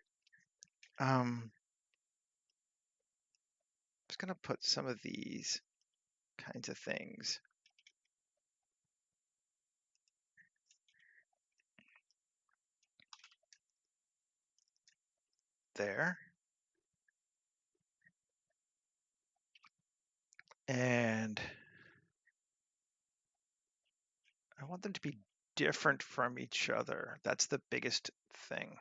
Just gonna put some of these kinds of things there, and I want them to be different from each other. That's the biggest thing.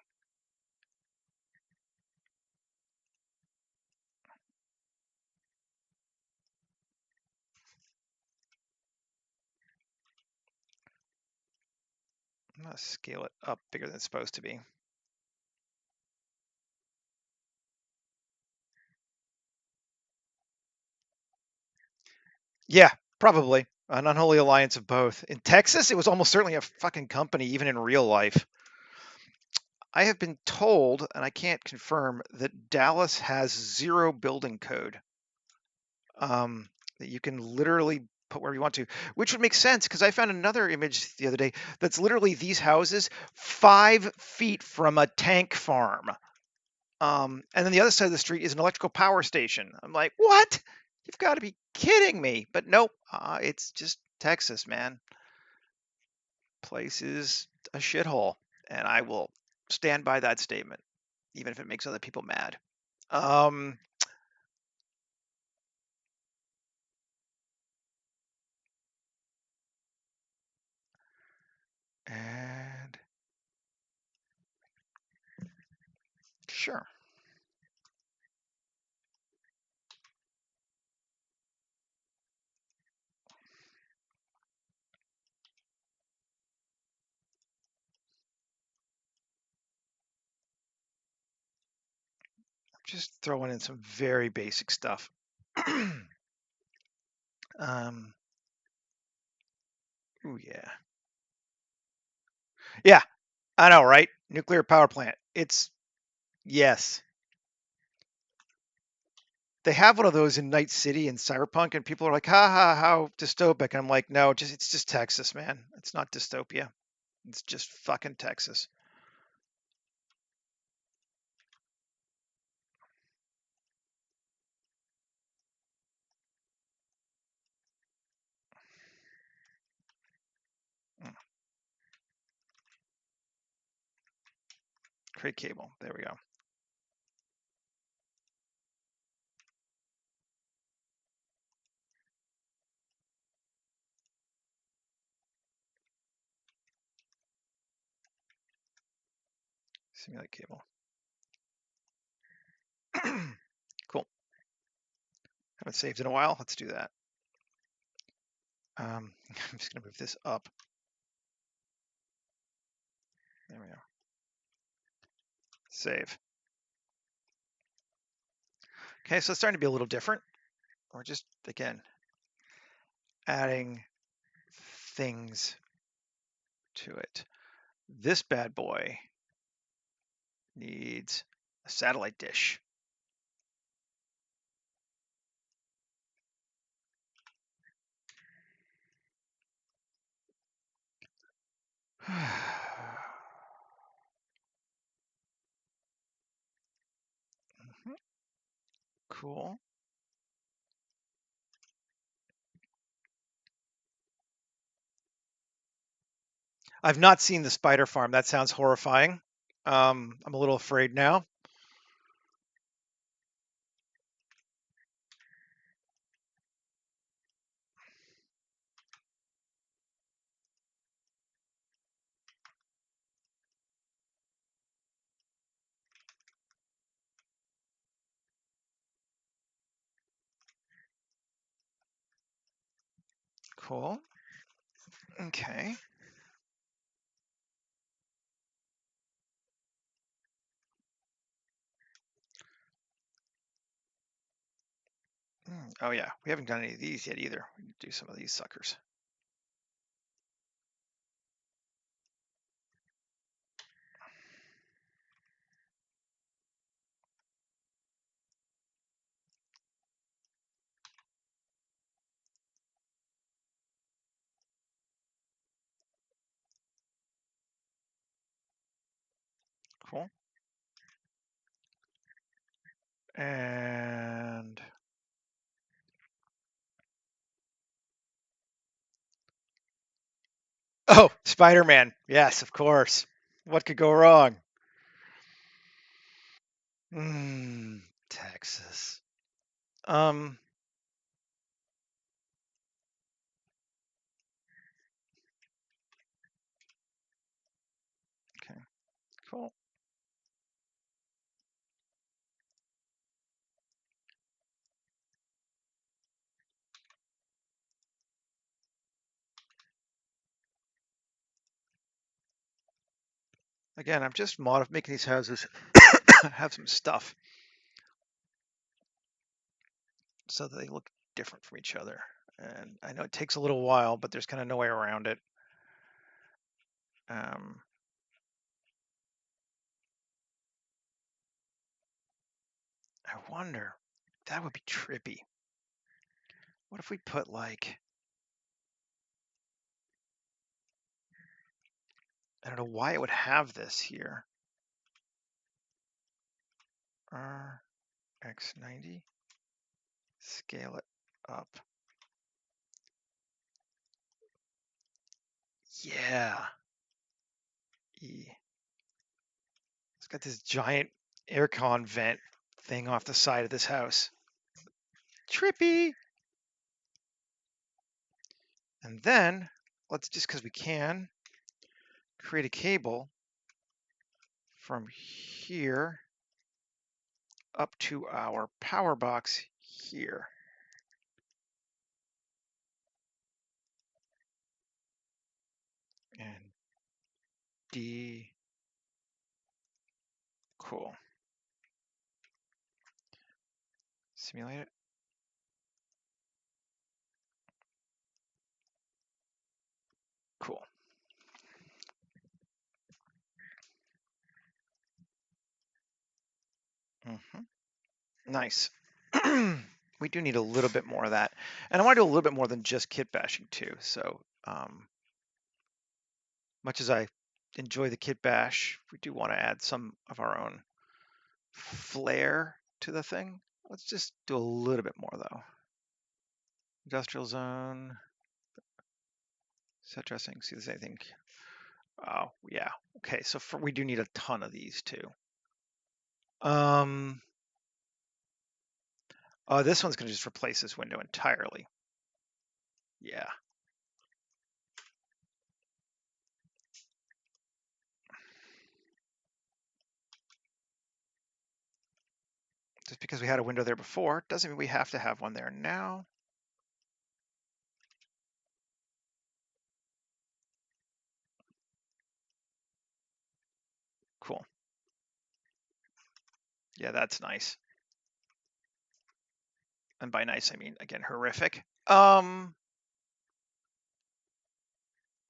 I'm gonna scale it up bigger than it's supposed to be. Yeah, probably an unholy alliance of both. In Texas, it was almost certainly a fucking company, even in real life. I have been told, and I can't confirm, that Dallas has zero building code. That you can literally put wherever you want to, which would make sense because I found another image the other day that's literally these houses 5 feet from a tank farm. And then the other side of the street is an electrical power station. I'm like, what? You've got to be kidding me. But nope, it's just Texas, man. Place is a shithole. And I will stand by that statement, even if it makes other people mad. Um, and sure. Just throwing in some very basic stuff. um, ooh, yeah. Yeah, I know, right? Nuclear power plant. It's, yes. They have one of those in Night City in Cyberpunk, and people are like, ha ha, how dystopic. And I'm like, no, it's just Texas, man. It's not dystopia. It's just fucking Texas. Mm, create cable. There we go. Simulate cable. Cool. Haven't saved in a while. Let's do that. I'm just gonna move this up. There we go. Save. Okay, so it's starting to be a little different. We're just, again, adding things to it. This bad boy needs a satellite dish. Cool. I've not seen the spider farm. That sounds horrifying. I'm a little afraid now. Cool. Okay. Oh yeah, we haven't done any of these yet either. We can do some of these suckers. Cool. And oh, Spider-Man. Yes, of course. What could go wrong? Texas. Um, okay, cool. Again, I'm just making these houses have some stuff so that they look different from each other. And I know it takes a little while, but there's kind of no way around it. Um, I wonder, that would be trippy. What if we put like, I don't know why it would have this here. RX90, scale it up. Yeah. E. It's got this giant aircon vent thing off the side of this house. Trippy. And then let's just, because we can, create a cable from here up to our power box here. And D. Cool. Simulate it. Cool. Nice. We do need a little bit more of that. And I want to do a little bit more than just kit bashing too. So much as I enjoy the kit bash, we do want to add some of our own flair to the thing. Let's just do a little bit more though. Industrial zone, set dressing, see if there's anything. Oh yeah, okay, so we do need a ton of these too. This one's gonna just replace this window entirely. Yeah. Just because we had a window there before doesn't mean we have to have one there now. Cool. Yeah, that's nice. And by nice, I mean, again, horrific.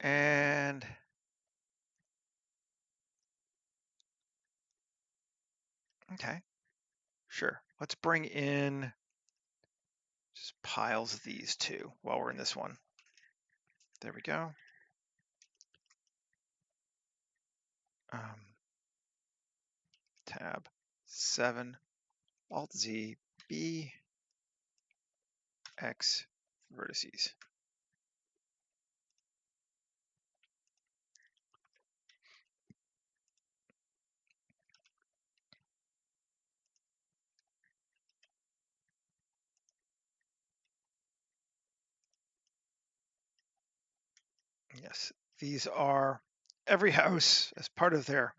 And okay, sure. Let's bring in just piles of these two while we're in this one. There we go. Tab 7, Alt Z, B, X, vertices. Yes, these are every house as part of their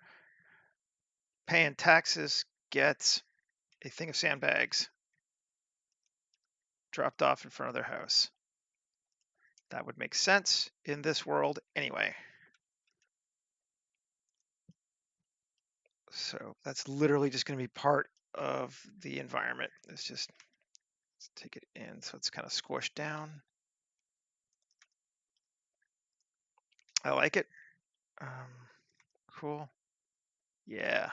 paying taxes gets a thing of sandbags dropped off in front of their house. That would make sense in this world anyway. So that's literally just going to be part of the environment. Let's take it in so it's kind of squished down. I like it. Cool. Yeah.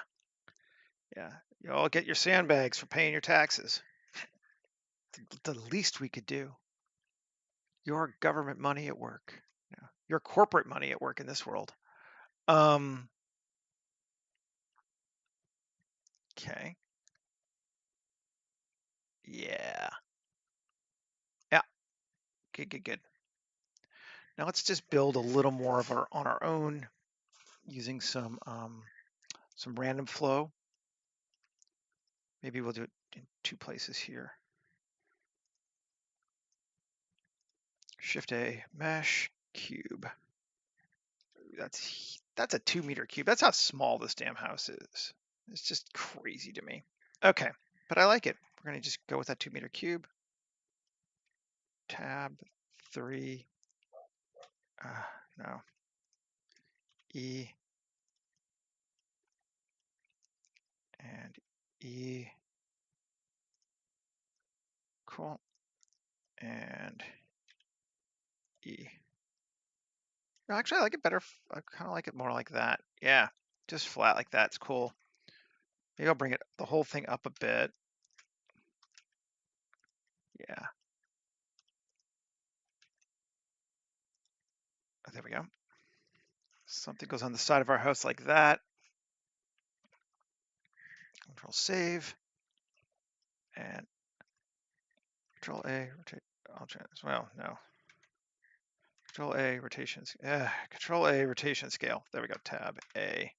Yeah. You all get your sandbags for paying your taxes. The least we could do. Your government money at work. Yeah. Your corporate money at work in this world. Okay. Yeah. Yeah. Good, good, good. Now let's just build a little more of our on our own using some random flow. Maybe we'll do it in 2 places here. Shift A, mesh, cube. That's a 2-meter cube. That's how small this damn house is. It's just crazy to me. Okay, but I like it. We're gonna just go with that 2-meter cube. Tab 3. No. E and E. Cool. And E. No, actually, I like it better. I kind of like it more like that. Yeah, just flat like that. It's cool. Maybe I'll bring the whole thing up a bit. Yeah. Oh, there we go. Something goes on the side of our house like that. Control save. And Control A, rotate. Well, no. Control A, rotations. Control A, rotation scale. There we go. Tab A.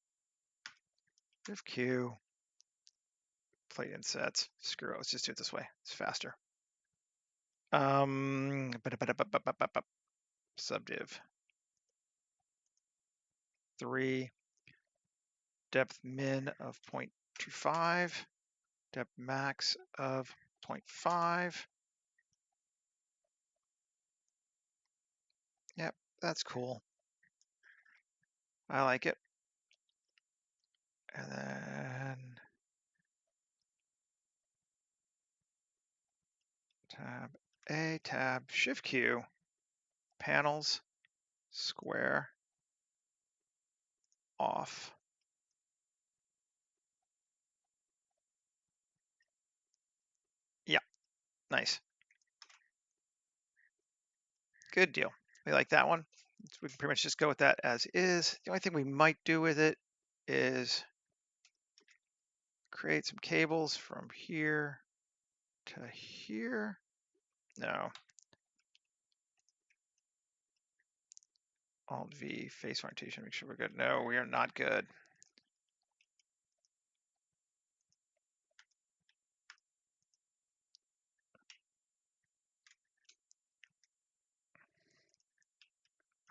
Shift Q. Plate insets. Screw it. Let's just do it this way. It's faster. Subdiv 3. Depth min of 0.25. Depth max of 0.5. Yep, that's cool. I like it. And then tab A, tab, shift Q, panels, square, off. Yeah, nice. Good deal. We like that one. We can pretty much just go with that as is. The only thing we might do with it is create some cables from here to here. No. Alt V, face orientation, make sure we're good. No, we are not good.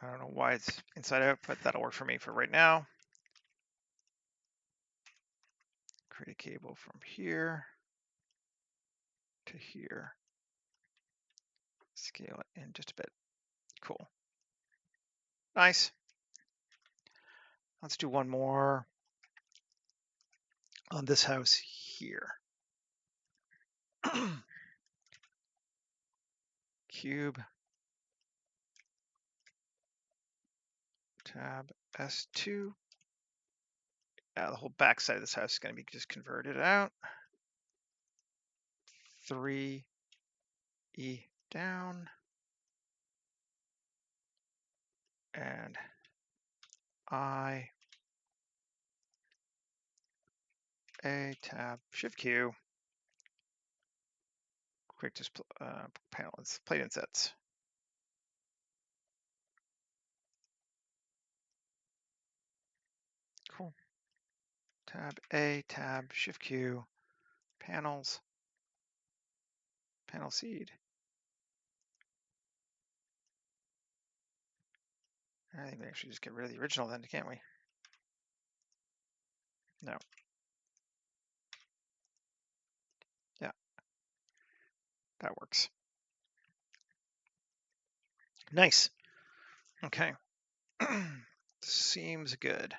I don't know why it's inside out, but that'll work for me for right now. Create a cable from here to here. Scale it in just a bit. Cool. Nice. Let's do one more on this house here. Cube. Tab S2. The whole back side of this house is going to be just converted out. 3 E down. And I A tab shift Q. Quick just panels, plate insets. Cool. Tab A tab shift Q. Panels. Panel seed. I think we actually just get rid of the original then, can't we? No. Yeah, that works. Nice. Okay. Seems good.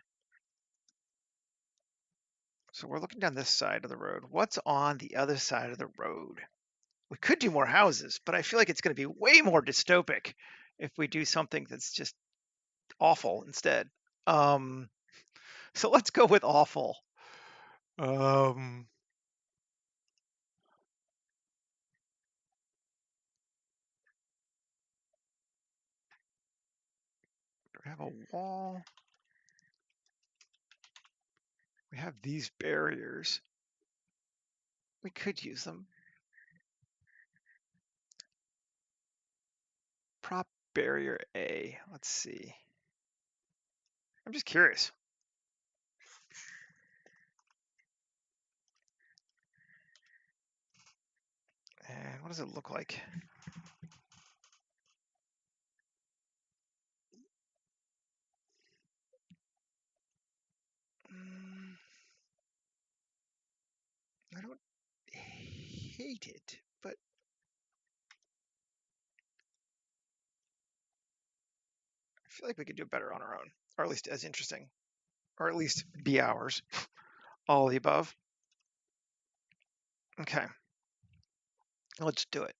So we're looking down this side of the road. What's on the other side of the road? We could do more houses, but I feel like it's going to be way more dystopic if we do something that's just awful instead. Um, so let's go with awful. Um, we have a wall. We have these barriers. We could use them. Prop barrier A. Let's see. I'm just curious. And what does it look like? I don't hate it, but I feel like we could do better on our own, or at least as interesting, or at least be ours. All of the above. Okay, let's do it.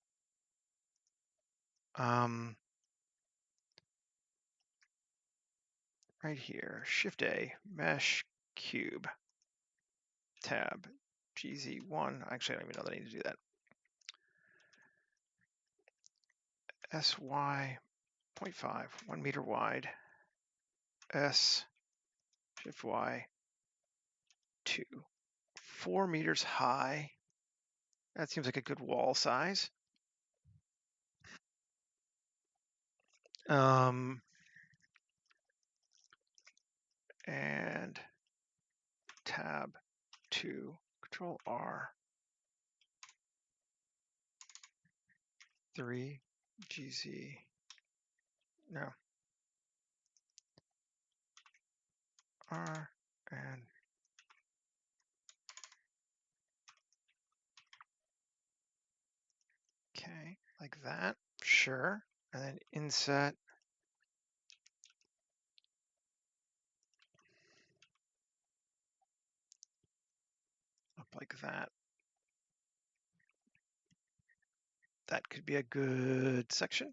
Right here, Shift A, Mesh Cube, Tab, GZ1. Actually, I don't even know that I need to do that. SY 0.5, 1 meter wide. S Shift Y 2, 4 meters high. That seems like a good wall size. And Tab 2, Control R, 3, GZ, no, R, and okay, like that, sure. And then inset, up like that. That could be a good section.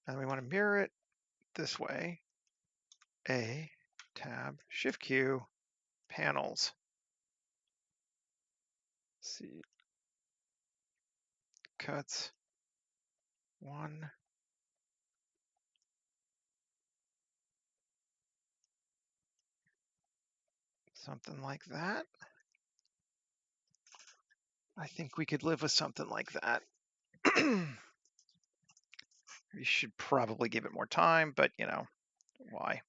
And we want to mirror it this way. A, Tab, Shift Q, panels. See, cuts, 1, something like that. I think we could live with something like that. We should probably give it more time, but you know, why?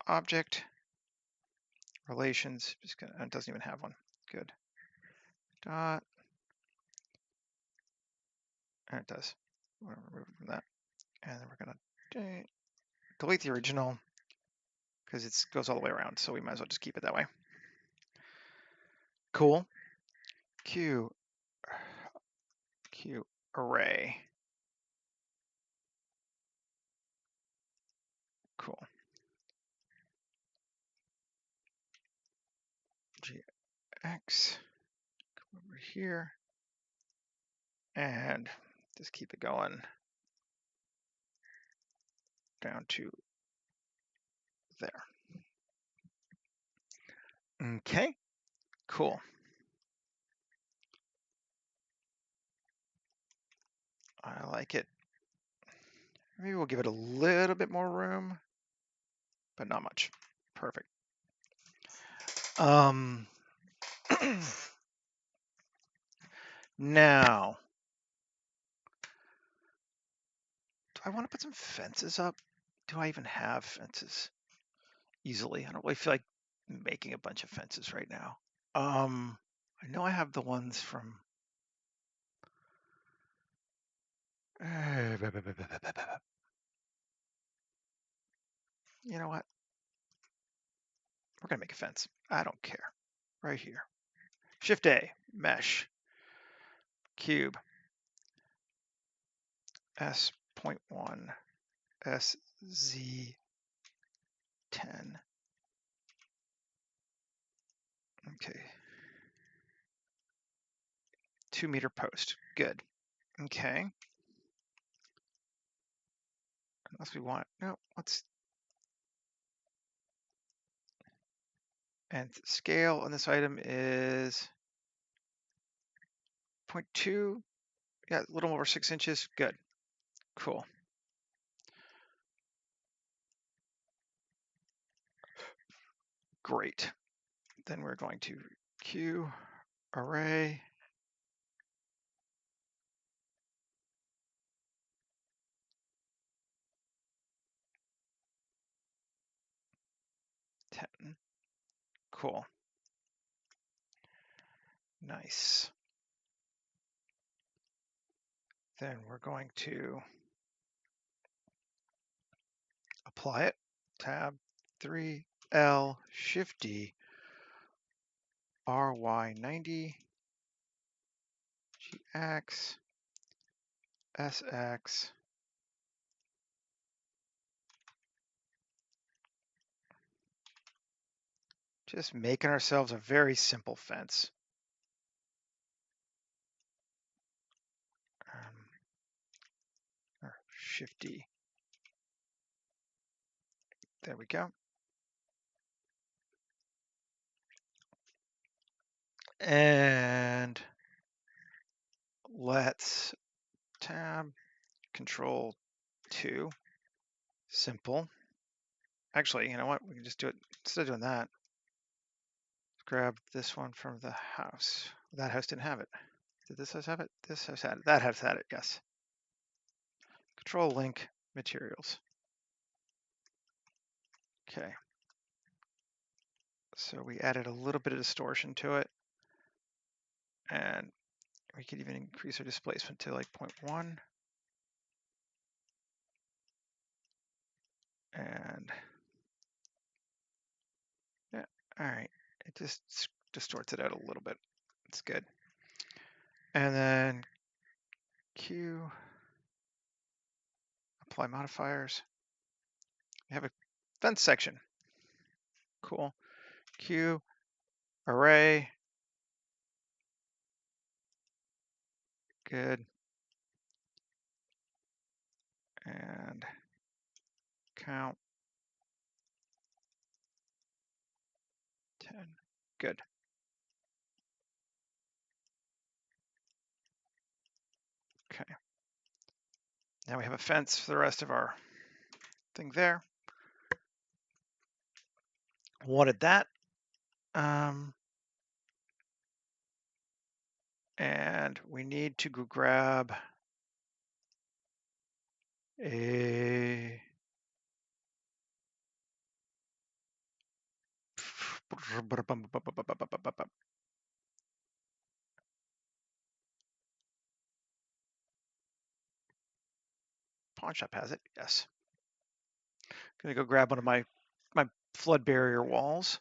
Object relations, just gonna, it doesn't even have one. Good. Dot, and it does. We're gonna remove it from that. And then we're gonna delete the original because it goes all the way around, so we might as well just keep it that way. Cool. Q array. Cool. GX, come over here, and just keep it going down to there. Okay, cool. I like it. Maybe we'll give it a little bit more room, but not much. Perfect. Now, do I want to put some fences up? Do I even have fences easily? I don't really feel like making a bunch of fences right now. I know I have the ones from You know what? We're gonna make a fence. I don't care. Right here. Shift A, mesh, cube, S.1, SZ10. Okay. 2-meter post. Good. Okay. Unless we want, no, let's, and scale on this item is 0.2. Yeah, a little over 6 inches. Good. Cool. Great. Then we're going to Q array. Cool. Nice. Then we're going to apply it. Tab 3, L, Shift D, RY90, GX, SX, just making ourselves a very simple fence. Or Shift D. There we go. And let's tab Control 2. Simple. Actually, you know what? We can just do it instead of doing that. Grab this one from the house. That house didn't have it. Did this house have it? This house had it. That house had it, yes. Control link materials. Okay. So we added a little bit of distortion to it. And we could even increase our displacement to like 0.1. And yeah, all right. It just distorts it out a little bit. It's good. And then Q, apply modifiers. We have a fence section. Cool. Q, array. Good. And count 10. Good. Okay. Now we have a fence for the rest of our thing there. Wanted that. And we need to go grab a pawn shop has it. Yes. Gonna go grab one of my flood barrier walls.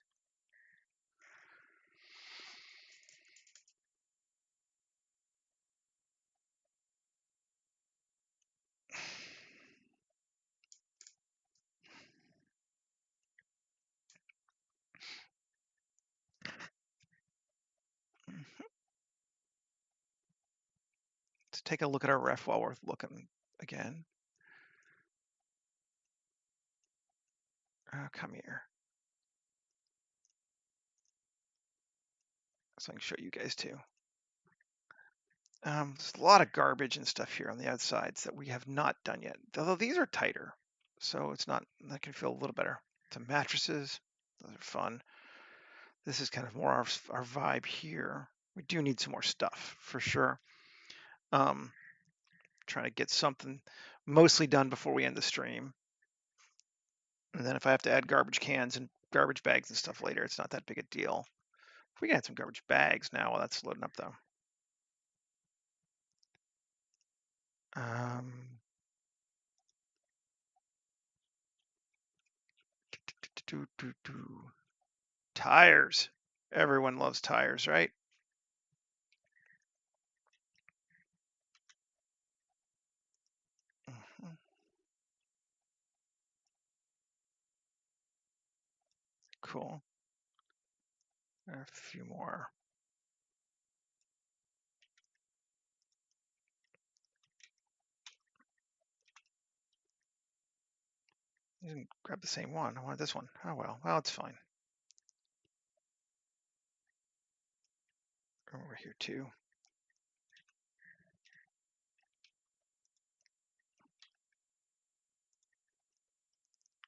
Let's take a look at our ref while we're looking again. Come here. So I can show you guys too. There's a lot of garbage and stuff here on the outsides that we have not done yet. Although these are tighter, so it's not. That can feel a little better. Some mattresses, those are fun. This is kind of more our vibe here. We do need some more stuff for sure. Trying to get something mostly done before we end the stream. And then if I have to add garbage cans and garbage bags and stuff later, it's not that big a deal. We can add some garbage bags now while that's loading up though. Um, Tires. Everyone loves tires, right? Mhm. Cool. A few more. You didn't grab the same one. I wanted this one. Oh well. Well, it's fine. Over here too.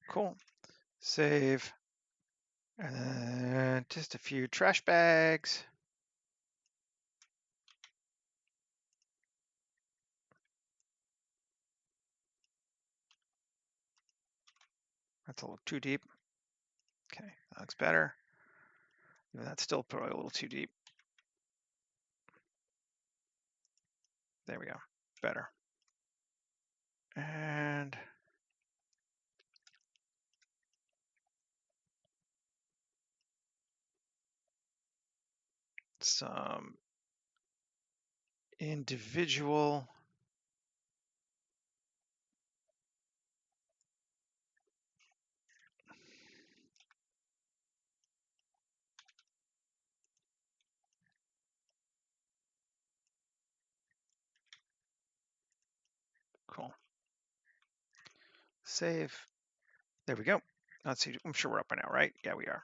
Cool. Save. And then just a few trash bags. That's a little too deep. Okay, that looks better. Even that's still probably a little too deep. There we go. Better. And some individual cool. Save. There we go. Let's see. I'm sure we're up by now, right? Yeah, we are.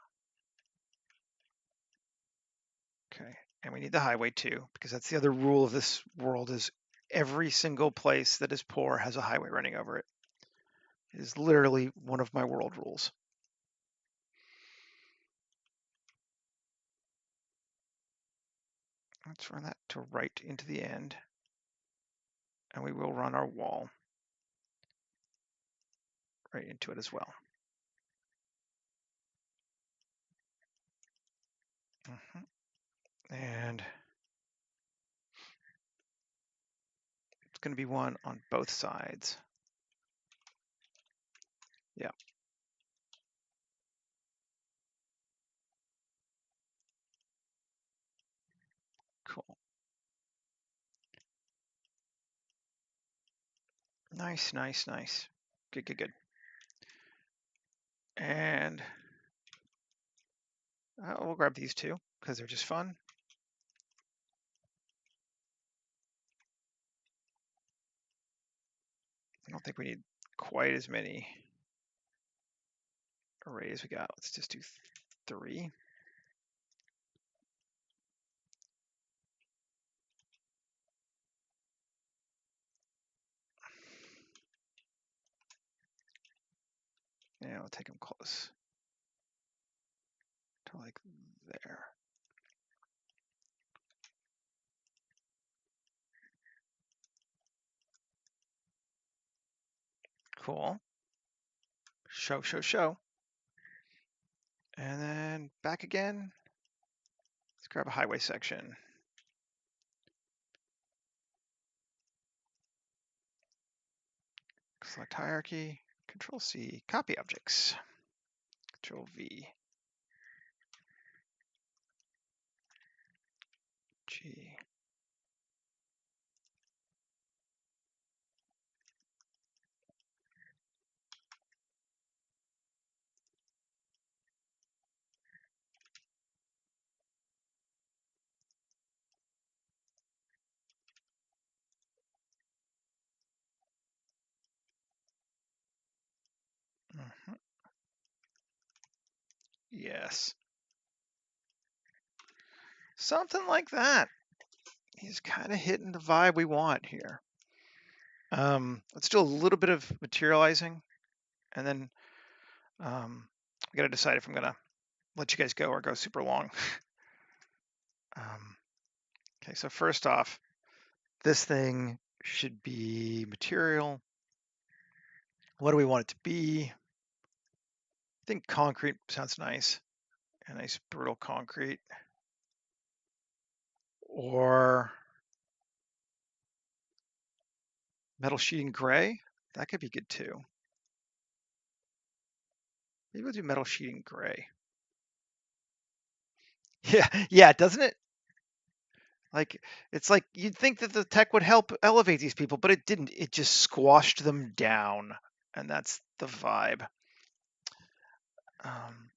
Okay. And we need the highway too, because that's the other rule of this world is every single place that is poor has a highway running over it. It is literally one of my world rules. Let's run that to right into the end. And we will run our wall right into it as well. And it's going to be one on both sides. Yeah. Cool. Nice, nice, nice. Good, good, good. And we'll grab these two because they're just fun. I don't think we need quite as many arrays we got. Let's just do 3. Yeah, I'll take them close to like there. Cool. Show, show, show. And then back again. Let's grab a highway section. Select hierarchy. Control C. Copy objects. Control V. G. Yes. Something like that. He's kind of hitting the vibe we want here. Let's do a little bit of materializing, and then I got to decide if I'm gonna let you guys go or go super long. Okay, so first off, this thing should be material. What do we want it to be? I think concrete sounds nice. A nice brutal concrete. Or Metal sheeting gray, that could be good too. Maybe we'll do metal sheeting gray. Yeah, doesn't it? Like, it's like you'd think that the tech would help elevate these people, but it didn't. It just squashed them down, and that's the vibe. Um,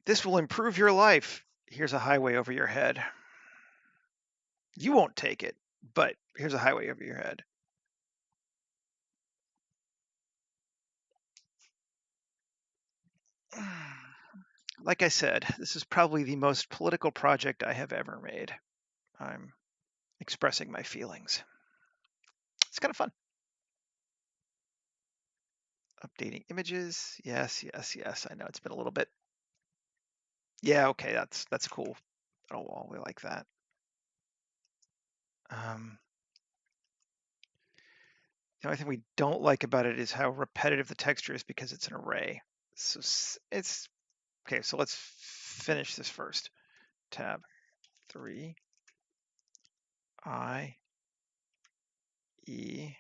this will improve your life. Here's a highway over your head. You won't take it, but here's a highway over your head. Like I said, this is probably the most political project I have ever made. I'm expressing my feelings. It's kind of fun. Updating images. Yes, yes, yes. I know it's been a little bit. Yeah, okay, that's cool. Oh, we like that. The only thing we don't like about it is how repetitive the texture is because it's an array. So it's okay. So let's finish this first. Tab 3 I E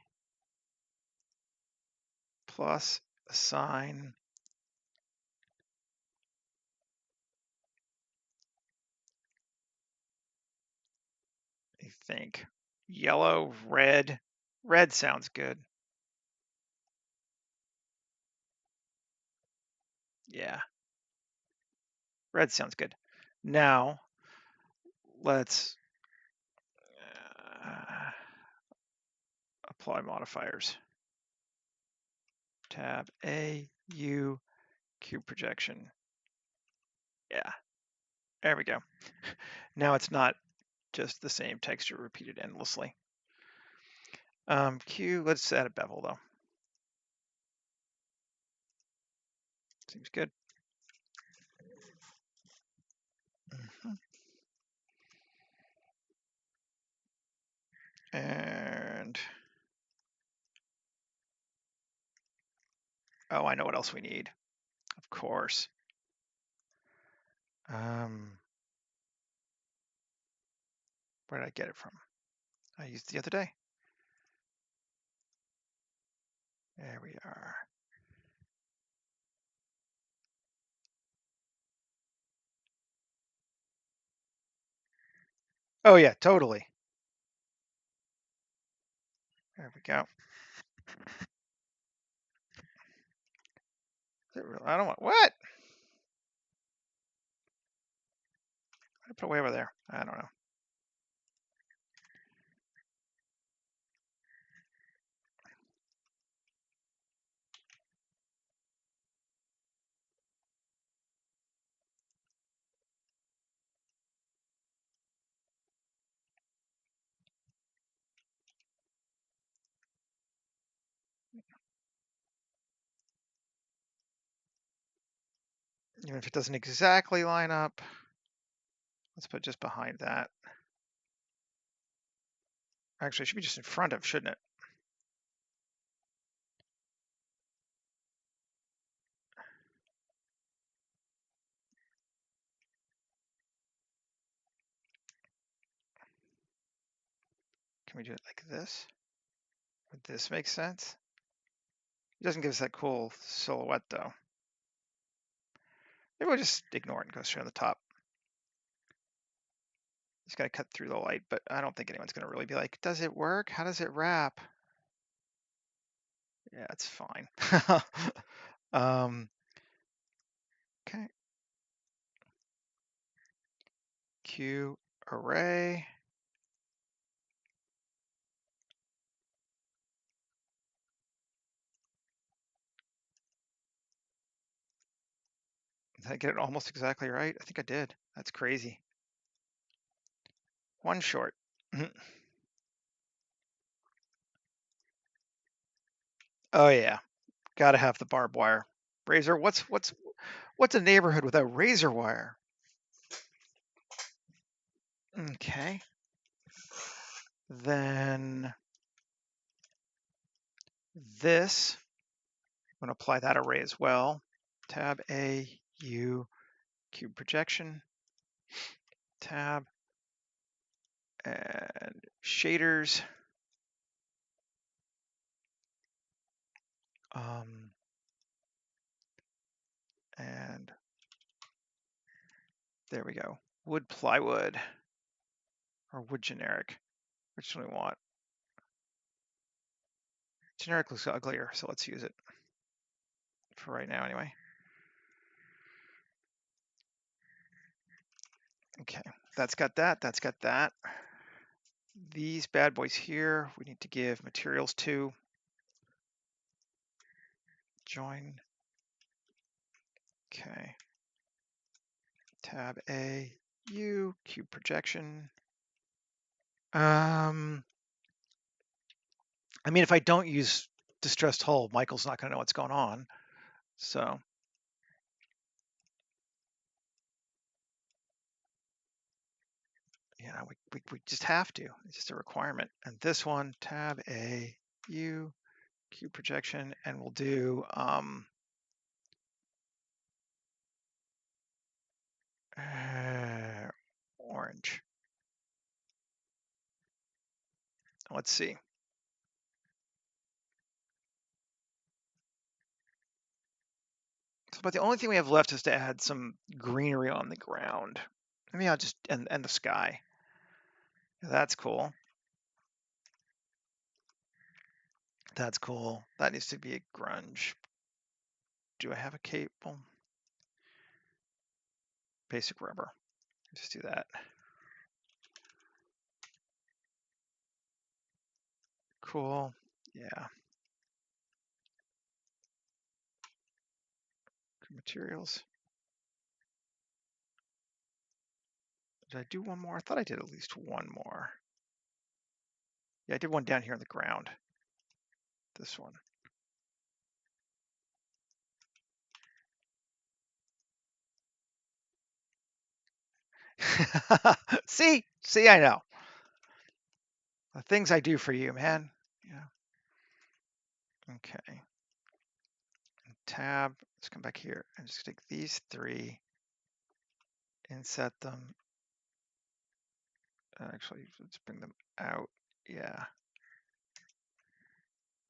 plus assign I think yellow, red. Red sounds good. Yeah, red sounds good. Now let's apply modifiers. Tab A U cube projection. Yeah, there we go. Now it's not just the same texture repeated endlessly. Q, let's add a bevel though. Seems good. And oh, I know what else we need. Of course. Where did I get it from? I used it the other day. There we are. Oh yeah, totally. There we go. I don't want what? I put it way over there. I don't know. Even if it doesn't exactly line up, let's put just behind that. Actually, it should be just in front of, shouldn't it? Can we do it like this? Would this make sense? It doesn't give us that cool silhouette though. Maybe we'll just ignore it and go straight on the top. It's got to cut through the light, but I don't think anyone's going to really be like, does it work? How does it wrap? Yeah, it's fine. Okay. Q array. Did I get it almost exactly right? I think I did. That's crazy. One short. Oh yeah, got to have the barbed wire. Razor. What's a neighborhood without razor wire? Okay. Then this, I'm going to apply that array as well. Tab A U cube projection. Tab and shaders. And there we go. Wood plywood or wood generic. Which one do we want? Generic looks uglier, so let's use it for right now anyway. Okay, that's got that, that's got that. These bad boys here, we need to give materials to. Join. Okay. Tab A, U, cube projection. I mean, if I don't use distressed hull, Michael's not going to know what's going on. So, you know, we just have to. It's just a requirement. And this one, tab A, U, cube projection, and we'll do orange. Let's see. So, but the only thing we have left is to add some greenery on the ground. Maybe I'll just, and the sky. That's cool. That's cool. That needs to be a grunge. Do I have a cable? Basic rubber. Just do that. Cool. Yeah. Materials. Did I do one more? I thought I did at least one more. Yeah, I did one down here on the ground. This one. See, I know. The things I do for you, man. Yeah. Okay. Tab. Let's come back here and just take these three, inset them. Actually, let's bring them out. Yeah.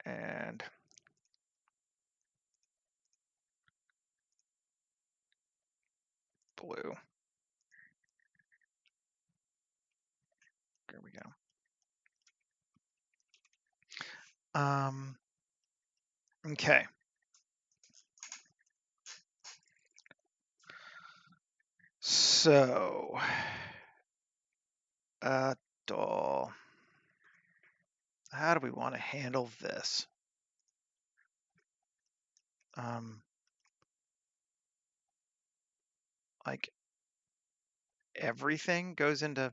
And blue. There we go. Okay. So, doll. How do we want to handle this? Like everything goes into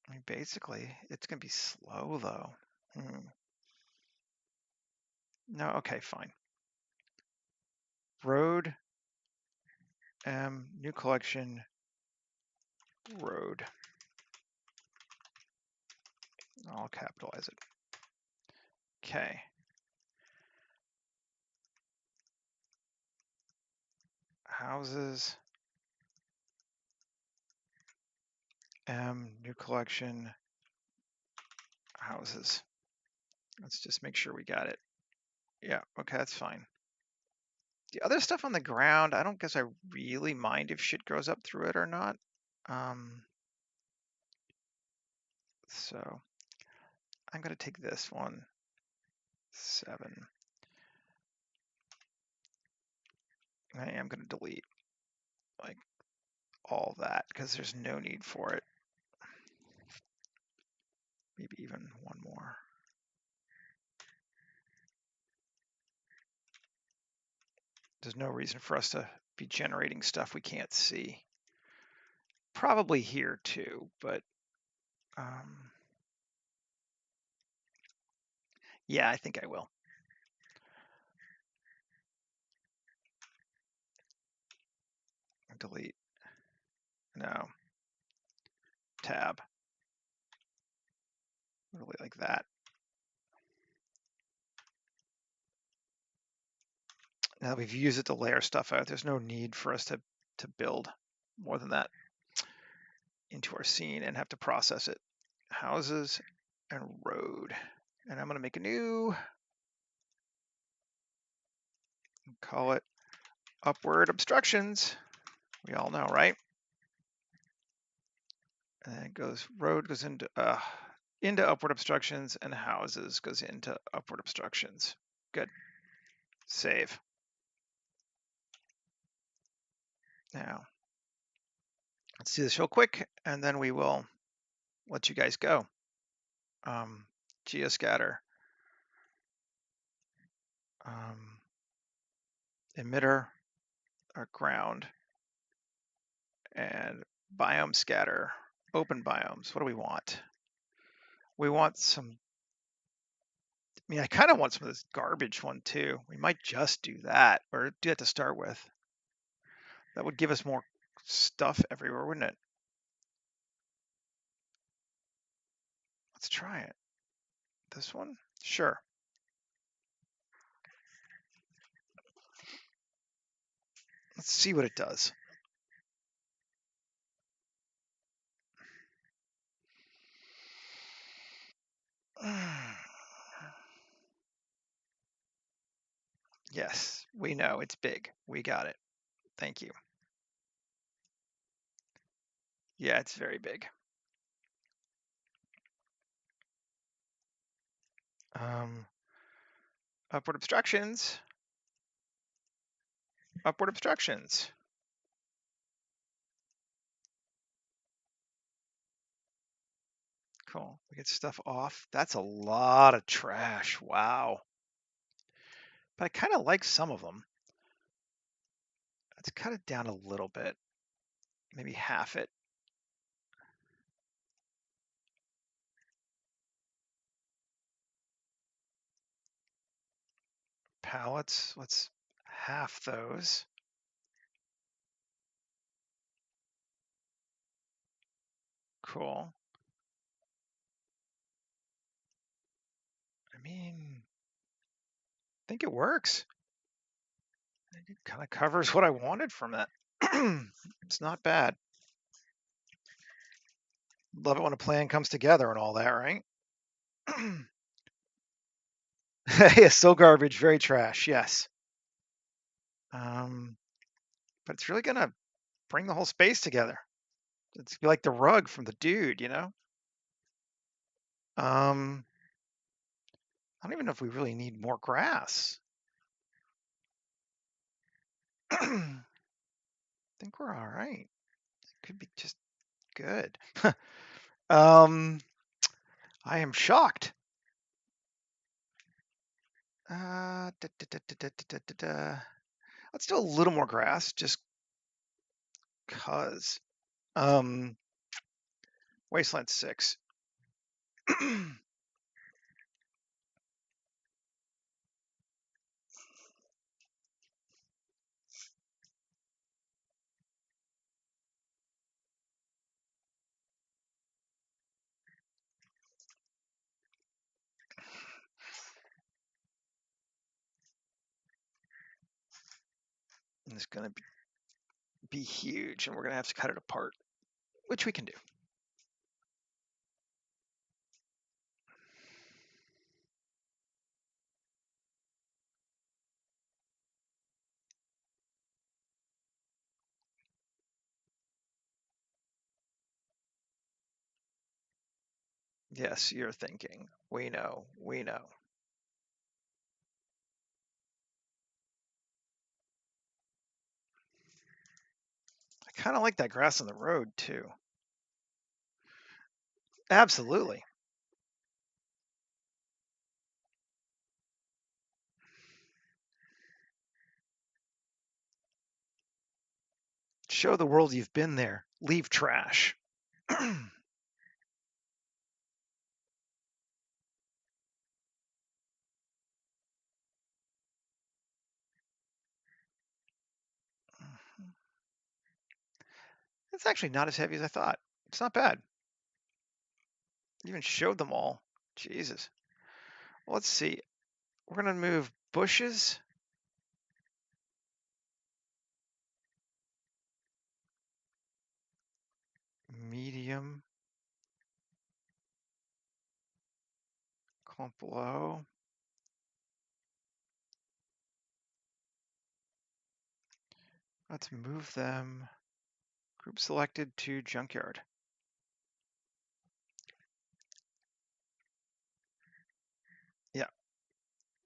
I mean, basically, it's going to be slow though. No, okay, fine. Road, new collection, road. I'll capitalize it. Okay. Houses, new collection, houses. Let's just make sure we got it. Yeah, okay, that's fine. The other stuff on the ground, I don't guess I really mind if shit grows up through it or not. So I'm going to take this one, 7. I am going to delete like all that because there's no need for it. Maybe even one more. There's no reason for us to be generating stuff we can't see. Probably here too, but yeah, I think I will. Delete. No. Tab. Really like that. Now that we've used it to layer stuff out, there's no need for us to build. more than that into our scene and have to process it. Houses and road. And I'm going to make a new, call it upward obstructions. We all know, right? And then it goes, road goes into upward obstructions, and houses goes into upward obstructions. Good. Save. Now, let's do this real quick, and then we will let you guys go. Geoscatter. Emitter, or ground, and biome scatter. Open biomes. What do we want? We want some. I mean, I kind of want some of this garbage one too. We might just do that, or do that to start with. That would give us more stuff everywhere, wouldn't it? Let's try it. This one? Sure. Let's see what it does. Yes, we know it's big. We got it. Thank you. Yeah, it's very big. Upward obstructions. Upward obstructions. Cool. We get stuff off. That's a lot of trash. Wow. But I kind of like some of them. Let's cut it down a little bit. Maybe half it. Pallets. Let's half those. Cool. I mean, I think it works. It kind of covers what I wanted from that. It's not bad. Love it when a plan comes together and all that, right? Yeah, still garbage, very trash, yes. But it's really gonna bring the whole space together. It's like the rug from the dude, you know? I don't even know if we really need more grass. I think we're all right. Could be just good. I am shocked. Let's do a little more grass, just cause. Wasteland 6. It's gonna be huge, and we're gonna have to cut it apart, which we can do. Yes, you're thinking. We know. We know. I kind of like that grass on the road too. Absolutely. Show the world you've been there. Leave trash. It's actually not as heavy as I thought. It's not bad. Even showed them all. Jesus. Well, let's see. We're going to move bushes. medium, clump below. Let's move them, group selected to junkyard. Yeah,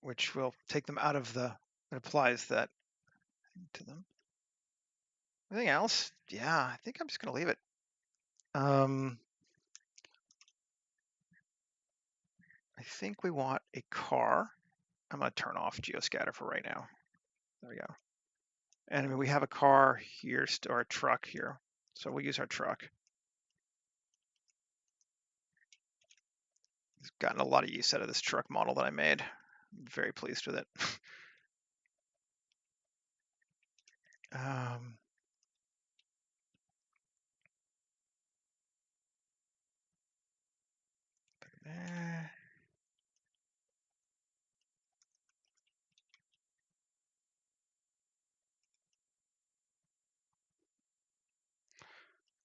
which will take them out of the, it applies that to them. Anything else? Yeah, I think I'm just gonna leave it. I think we want a car. I'm gonna turn off geoscatter for right now. There we go. And I mean, we have a car here, or a truck here. So we'll use our truck. I've gotten a lot of use out of this truck model that I made. I'm very pleased with it. Eh,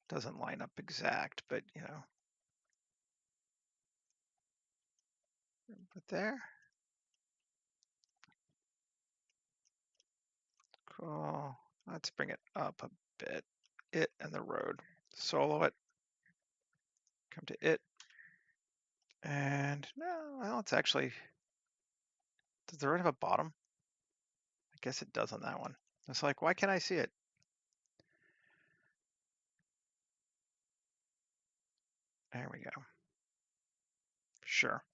doesn't line up exact, but you know. Put there. Cool. Let's bring it up a bit. It and the road. Solo it. Come to it. And no, well, it's actually, does the road have a bottom? I guess it does on that one. It's like, why can't I see it? There we go. Sure.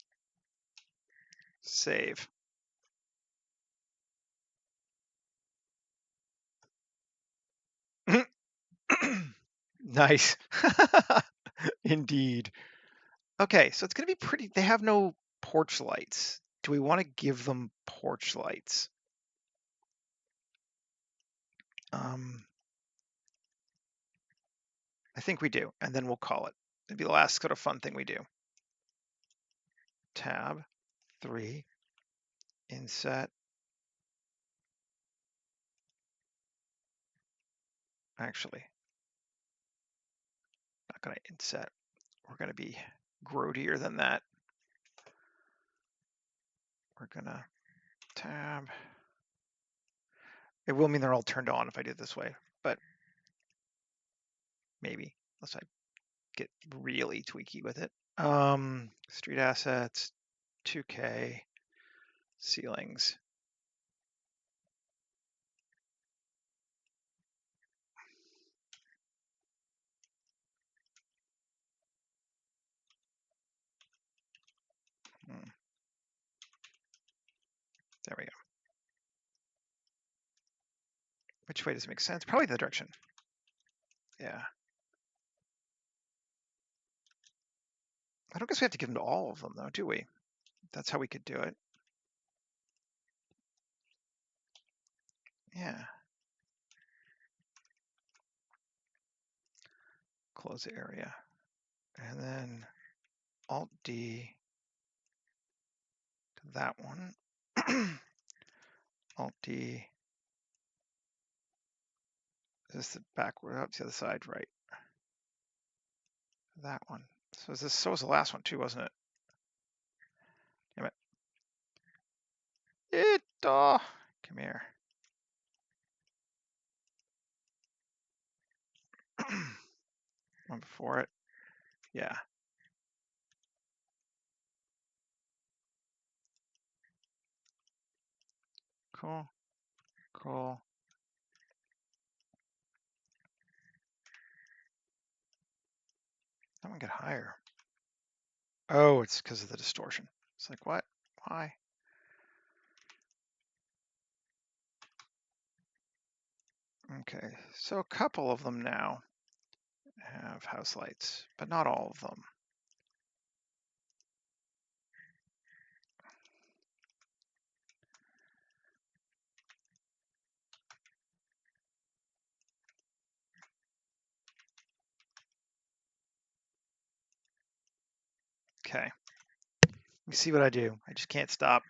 Save. Nice. Indeed. Okay, so it's going to be pretty, they have no porch lights. Do we want to give them porch lights? I think we do, and then we'll call it. It'd be the last sort of fun thing we do. Tab 3, inset. Actually, not going to inset. We're going to be grodier than that. We're going to tab. It will mean they're all turned on if I do it this way, but maybe, unless I get really tweaky with it. Street assets, 2K, ceilings. There we go. Which way does it make sense? Probably the direction. Yeah. I don't guess we have to give them to all of them, though, do we? That's how we could do it. Yeah. Close the area. And then Alt-D to that one. Alt-D. Is this the backward? Oh, it's the other side, right? That one. So so was the last one too, wasn't it? Damn it. Come here. One before it. Yeah. Cool. Cool. That one get higher. Oh, it's because of the distortion. It's like, what? Why? Okay, so a couple of them now have house lights, but not all of them. Okay. You see what I do? I just can't stop.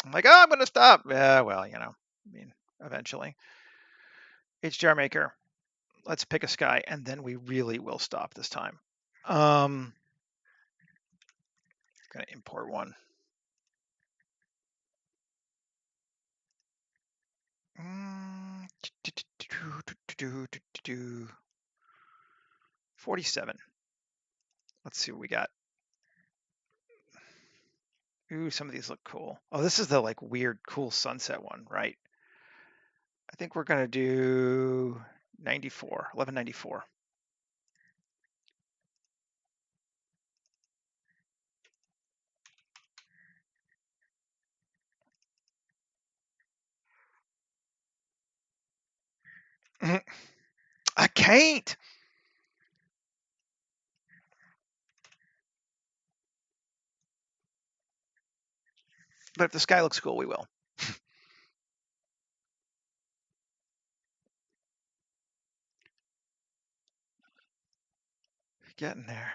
I'm like, oh, I'm going to stop. Yeah, well, you know, I mean, eventually. HDR maker. let's pick a sky, and then we really will stop this time. Gonna import one. 47. Let's see what we got. Ooh, some of these look cool. Oh, this is the like weird, cool sunset one, right? I think we're gonna do 94, 1194. I can't. But if the sky looks cool, we will. Getting there.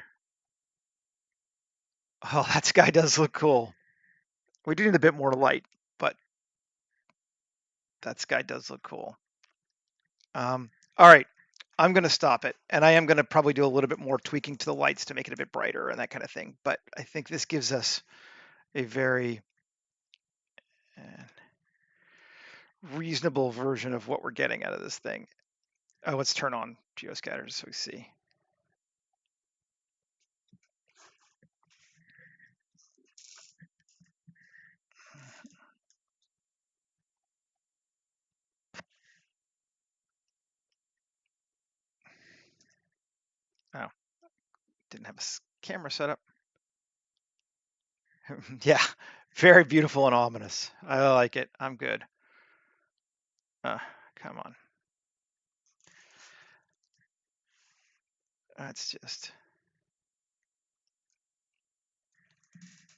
Oh, that sky does look cool. We do need a bit more light, but that sky does look cool. All right, I'm going to stop it, and I am going to probably do a little bit more tweaking to the lights to make it a bit brighter and that kind of thing. But I think this gives us a very reasonable version of what we're getting out of this thing. Oh, let's turn on geoscatters so we see. Oh, didn't have a camera set up. Yeah, very beautiful and ominous. I like it. I'm good. Come on. Let's just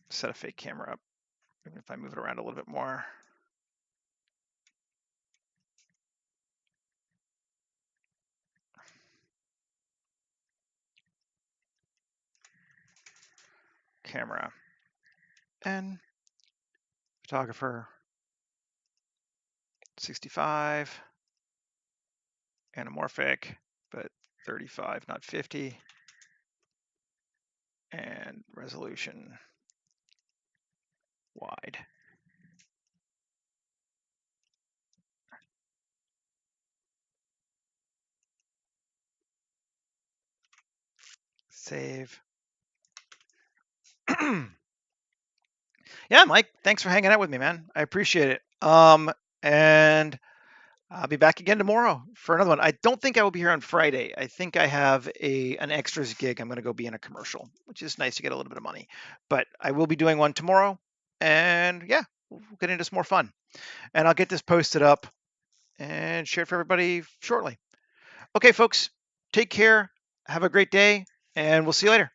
set a fake camera up. Even if I move it around a little bit more. Camera and photographer 65, anamorphic, but 35, not 50, and resolution wide. Save. Yeah, Mike, thanks for hanging out with me, man. I appreciate it. And I'll be back again tomorrow for another one. I don't think I will be here on Friday. I think I have an extras gig. I'm going to go be in a commercial, which is nice to get a little bit of money. But I will be doing one tomorrow, and yeah, we'll get into some more fun. And I'll get this posted up and shared for everybody shortly. Okay, folks, take care. Have a great day, and we'll see you later.